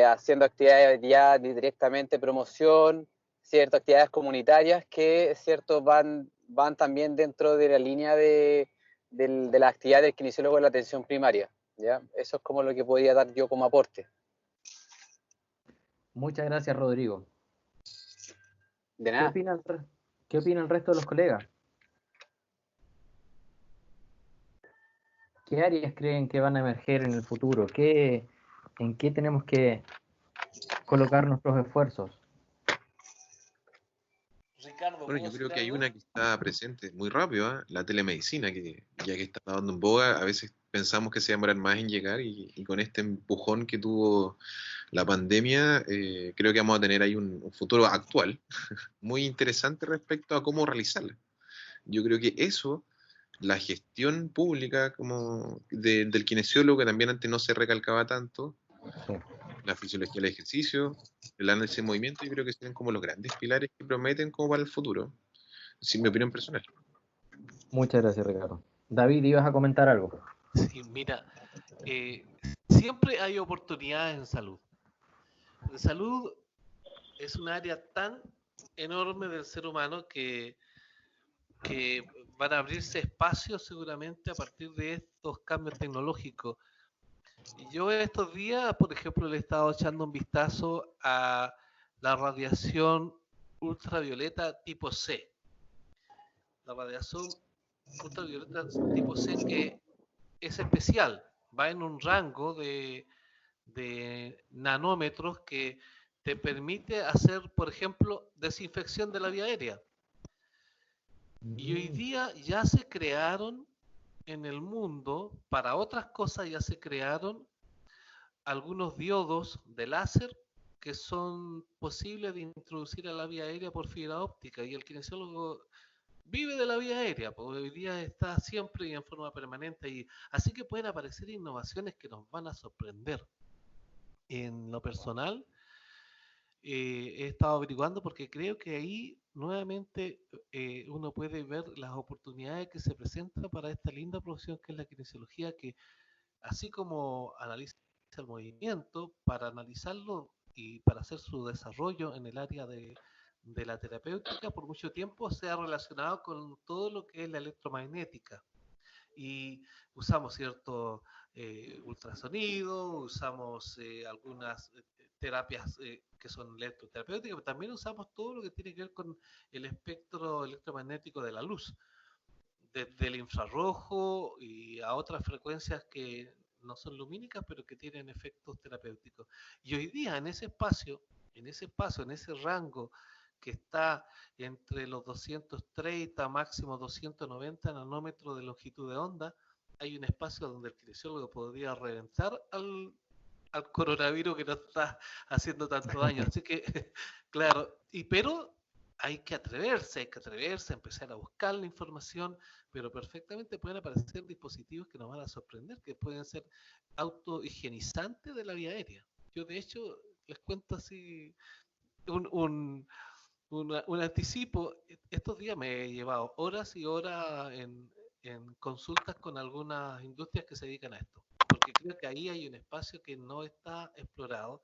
haciendo actividades ya directamente promoción, ciertas actividades comunitarias que, cierto, van también dentro de la línea de la actividad del kinesiólogo de la atención primaria, ¿ya? Eso es como lo que podría dar yo como aporte. Muchas gracias, Rodrigo. De nada. ¿Qué opina el resto de los colegas? ¿Qué áreas creen que van a emerger en el futuro? ¿En qué tenemos que colocar nuestros esfuerzos? Ricardo, Bueno, yo creo que hay una que está presente muy rápido, ¿eh? La telemedicina, que ya que está dando en boga, a veces pensamos que se demoran más en llegar y con este empujón que tuvo la pandemia, creo que vamos a tener ahí un futuro actual muy interesante respecto a cómo realizarla. Yo creo que eso, la gestión pública como del kinesiólogo, que también antes no se recalcaba tanto, Sí. la fisiología del ejercicio, el análisis de movimiento, yo creo que serían como los grandes pilares que prometen como para el futuro, sin mi opinión personal. Muchas gracias, Ricardo. David, ¿ibas a comentar algo? Sí, mira, siempre hay oportunidades en salud. La salud es un área tan enorme del ser humano que van a abrirse espacios seguramente a partir de estos cambios tecnológicos. Y yo estos días, por ejemplo, le he estado echando un vistazo a la radiación ultravioleta tipo C. La radiación ultravioleta tipo C que es especial, va en un rango de nanómetros que te permite hacer, por ejemplo, desinfección de la vía aérea. Y hoy día ya se crearon en el mundo, para otras cosas ya se crearon algunos diodos de láser que son posibles de introducir a la vía aérea por fibra óptica, y el kinesiólogo vive de la vía aérea, porque hoy día está siempre y en forma permanente, y así que pueden aparecer innovaciones que nos van a sorprender. En lo personal, he estado averiguando porque creo que ahí nuevamente uno puede ver las oportunidades que se presentan para esta linda profesión que es la kinesiología, que así como analiza el movimiento, para analizarlo y para hacer su desarrollo en el área de la terapéutica, por mucho tiempo se ha relacionado con todo lo que es la electromagnética. Y usamos cierto ultrasonido, usamos algunas terapias que son electroterapéuticas, pero también usamos todo lo que tiene que ver con el espectro electromagnético de la luz, desde el infrarrojo y a otras frecuencias que no son lumínicas, pero que tienen efectos terapéuticos. Y hoy día en ese espacio, en ese rango que está entre los 230, máximo 290 nanómetros de longitud de onda, hay un espacio donde el kinesiólogo podría reventar al coronavirus que nos está haciendo tanto daño. Así que, claro, pero hay que atreverse, a empezar a buscar la información, pero perfectamente pueden aparecer dispositivos que nos van a sorprender, que pueden ser autohigienizantes de la vía aérea. Yo, de hecho, les cuento así un anticipo. Estos días me he llevado horas y horas en consultas con algunas industrias que se dedican a esto, porque creo que ahí hay un espacio que no está explorado,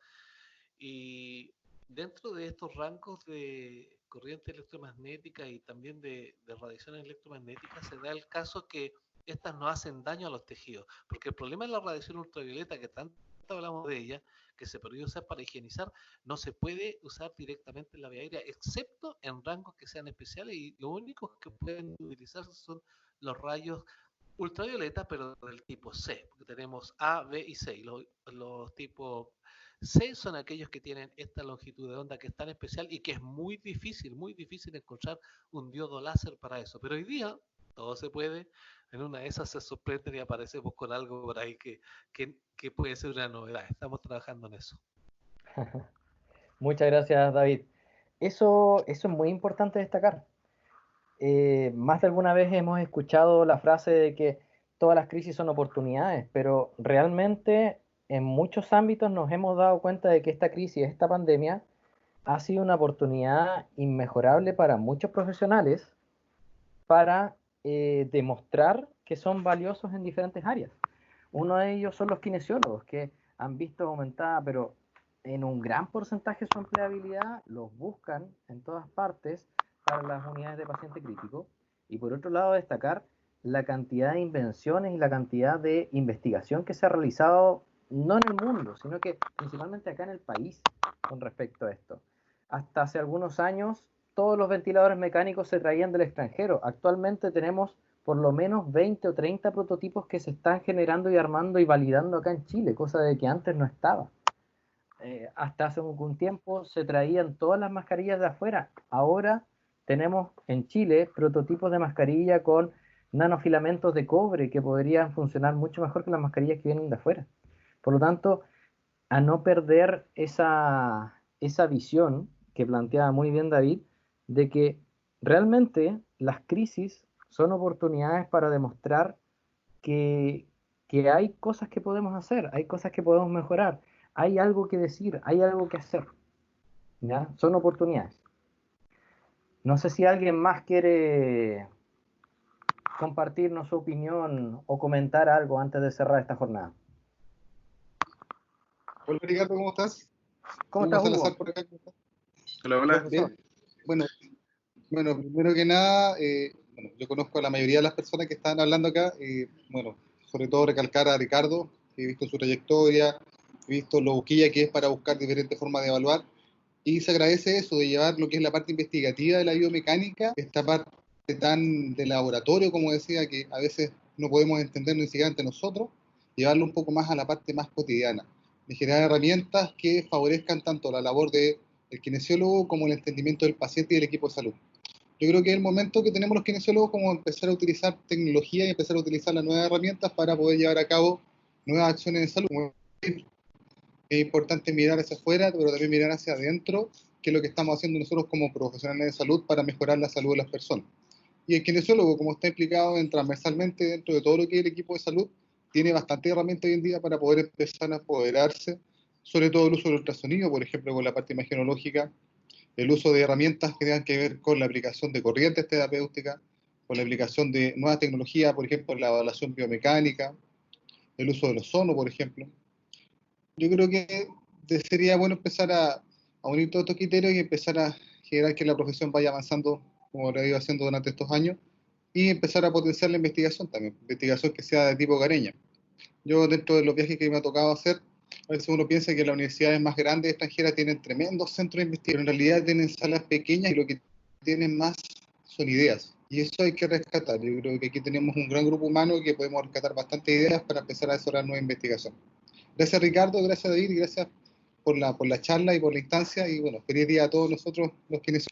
y dentro de estos rangos de corriente electromagnética y también de radiaciones electromagnéticas se da el caso que estas no hacen daño a los tejidos, porque el problema de la radiación ultravioleta, que tanto hablamos de ella, que se puede usar para higienizar, no se puede usar directamente en la vía aérea, excepto en rangos que sean especiales, y los únicos que pueden utilizarse son los rayos ultravioleta, pero del tipo C, porque tenemos A, B y C, y los tipos C son aquellos que tienen esta longitud de onda que es tan especial y que es muy difícil encontrar un diodo láser para eso. Pero hoy día todo se puede, en una de esas se sorprenden y aparecemos con algo por ahí que puede ser una novedad. Estamos trabajando en eso. Muchas gracias, David. Eso es muy importante destacar. Más de alguna vez hemos escuchado la frase de que todas las crisis son oportunidades, pero realmente en muchos ámbitos nos hemos dado cuenta de que esta crisis, esta pandemia, ha sido una oportunidad inmejorable para muchos profesionales para demostrar que son valiosos en diferentes áreas. Uno de ellos son los kinesiólogos, que han visto aumentada, pero en un gran porcentaje, su empleabilidad. Los buscan en todas partes para las unidades de paciente crítico. Y por otro lado, destacar la cantidad de invenciones y la cantidad de investigación que se ha realizado, no en el mundo, sino que principalmente acá en el país, con respecto a esto. Hasta hace algunos años, todos los ventiladores mecánicos se traían del extranjero. Actualmente tenemos por lo menos 20 o 30 prototipos que se están generando y armando y validando acá en Chile, cosa de que antes no estaba. Hasta hace un tiempo se traían todas las mascarillas de afuera. Ahora tenemos en Chile prototipos de mascarilla con nanofilamentos de cobre que podrían funcionar mucho mejor que las mascarillas que vienen de afuera. Por lo tanto, a no perder esa visión que planteaba muy bien David, de que realmente las crisis son oportunidades para demostrar que hay cosas que podemos hacer, hay cosas que podemos mejorar, hay algo que decir, hay algo que hacer. ¿Ya? Son oportunidades. No sé si alguien más quiere compartirnos su opinión o comentar algo antes de cerrar esta jornada. Hola Ricardo, ¿cómo estás? ¿Cómo estás, Hugo? Por acá. Hola, hola. Bien. Bueno, primero que nada, yo conozco a la mayoría de las personas que están hablando acá, sobre todo recalcar a Ricardo, que he visto su trayectoria, he visto lo busquilla que es para buscar diferentes formas de evaluar, y se agradece eso, de llevar lo que es la parte investigativa de la biomecánica, esta parte tan de laboratorio, como decía, que a veces no podemos entender ni siquiera ante nosotros, llevarlo un poco más a la parte más cotidiana, de generar herramientas que favorezcan tanto la labor del kinesiólogo como el entendimiento del paciente y del equipo de salud. Yo creo que es el momento que tenemos los kinesiólogos como empezar a utilizar tecnología y empezar a utilizar las nuevas herramientas para poder llevar a cabo nuevas acciones de salud. Es importante mirar hacia afuera, pero también mirar hacia adentro, que es lo que estamos haciendo nosotros como profesionales de salud para mejorar la salud de las personas. Y el kinesiólogo, como está implicado transversalmente dentro de todo lo que es el equipo de salud, tiene bastante herramientas hoy en día para poder empezar a apoderarse, sobre todo el uso del ultrasonido, por ejemplo, con la parte imagenológica, el uso de herramientas que tengan que ver con la aplicación de corrientes terapéuticas, con la aplicación de nuevas tecnologías, por ejemplo, la evaluación biomecánica, el uso del ozono, por ejemplo. Yo creo que sería bueno empezar a unir todos estos criterios y empezar a generar que la profesión vaya avanzando como lo ha ido haciendo durante estos años, y empezar a potenciar la investigación también, investigación que sea de tipo hogareña. Yo, dentro de los viajes que me ha tocado hacer, A veces uno piensa que las universidades más grandes extranjeras tienen tremendos centros de investigación, en realidad tienen salas pequeñas y lo que tienen más son ideas. Y eso hay que rescatar. Yo creo que aquí tenemos un gran grupo humano que podemos rescatar bastantes ideas para empezar a desarrollar nueva investigación. Gracias Ricardo, gracias David, y gracias por la charla y por la instancia. Y bueno, feliz día a todos nosotros los quienes...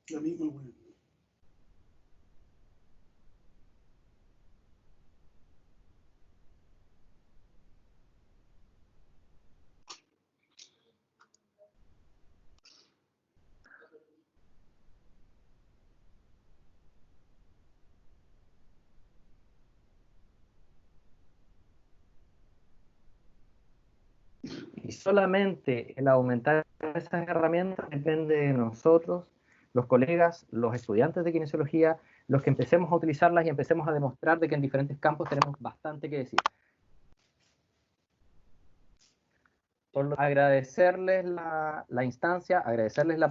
La misma, bueno. Y solamente el aumentar esas herramientas depende de nosotros, los colegas, los estudiantes de kinesiología, los que empecemos a utilizarlas y empecemos a demostrar de que en diferentes campos tenemos bastante que decir. Por lo agradecerles la instancia, agradecerles la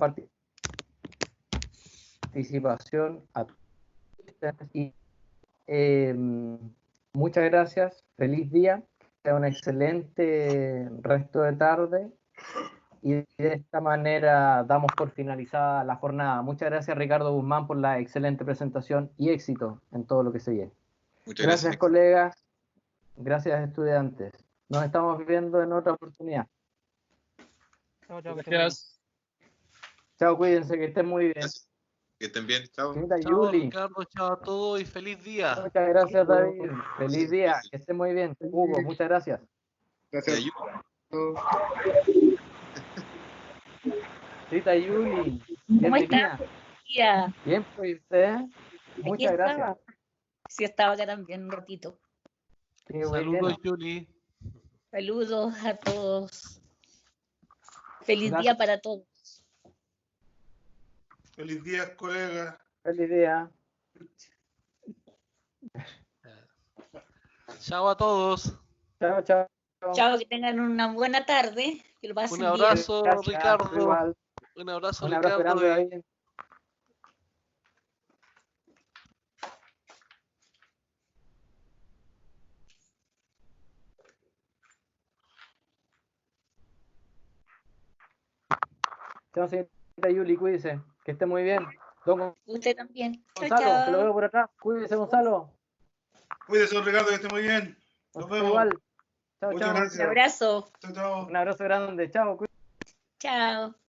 participación a todos y muchas gracias, feliz día, sea un excelente resto de tarde y de esta manera damos por finalizada la jornada. Muchas gracias Ricardo Guzmán por la excelente presentación y éxito en todo lo que se viene. Muchas Gracias colegas, gracias estudiantes. Nos estamos viendo en otra oportunidad. Gracias. Chao, cuídense, que estén muy bien. Gracias. Que estén bien, chao. Señorita Chao Yuli. Ricardo, chao a todos y feliz día. Muchas gracias David. Feliz día, que estén muy bien. Hugo, muchas gracias. Gracias. Señorita Yuli. ¿Cómo está? Bien, pues usted. Muchas gracias. Sí, estaba acá también un ratito. Sí, saludos, Yuli. Saludos a todos. Feliz Gracias. día para todos. Feliz día, colega. Feliz día. Chao a todos. Chao, chao. Chao, que tengan una buena tarde. Que lo pasen Un abrazo, bien. Gracias, Ricardo. igual. Un abrazo, Un abrazo Ricardo. grande, David. Chao, señorita Yuli, cuídese. Que esté muy bien. Don Usted también. Chao, Gonzalo, chao. que lo veo por atrás. Cuídese, Gonzalo. Cuídese, don Ricardo, que esté muy bien. Nos vemos. Igual. Chao, Muchas chao. gracias. Un abrazo. Chao, chao. Un abrazo grande. Chao. Chao.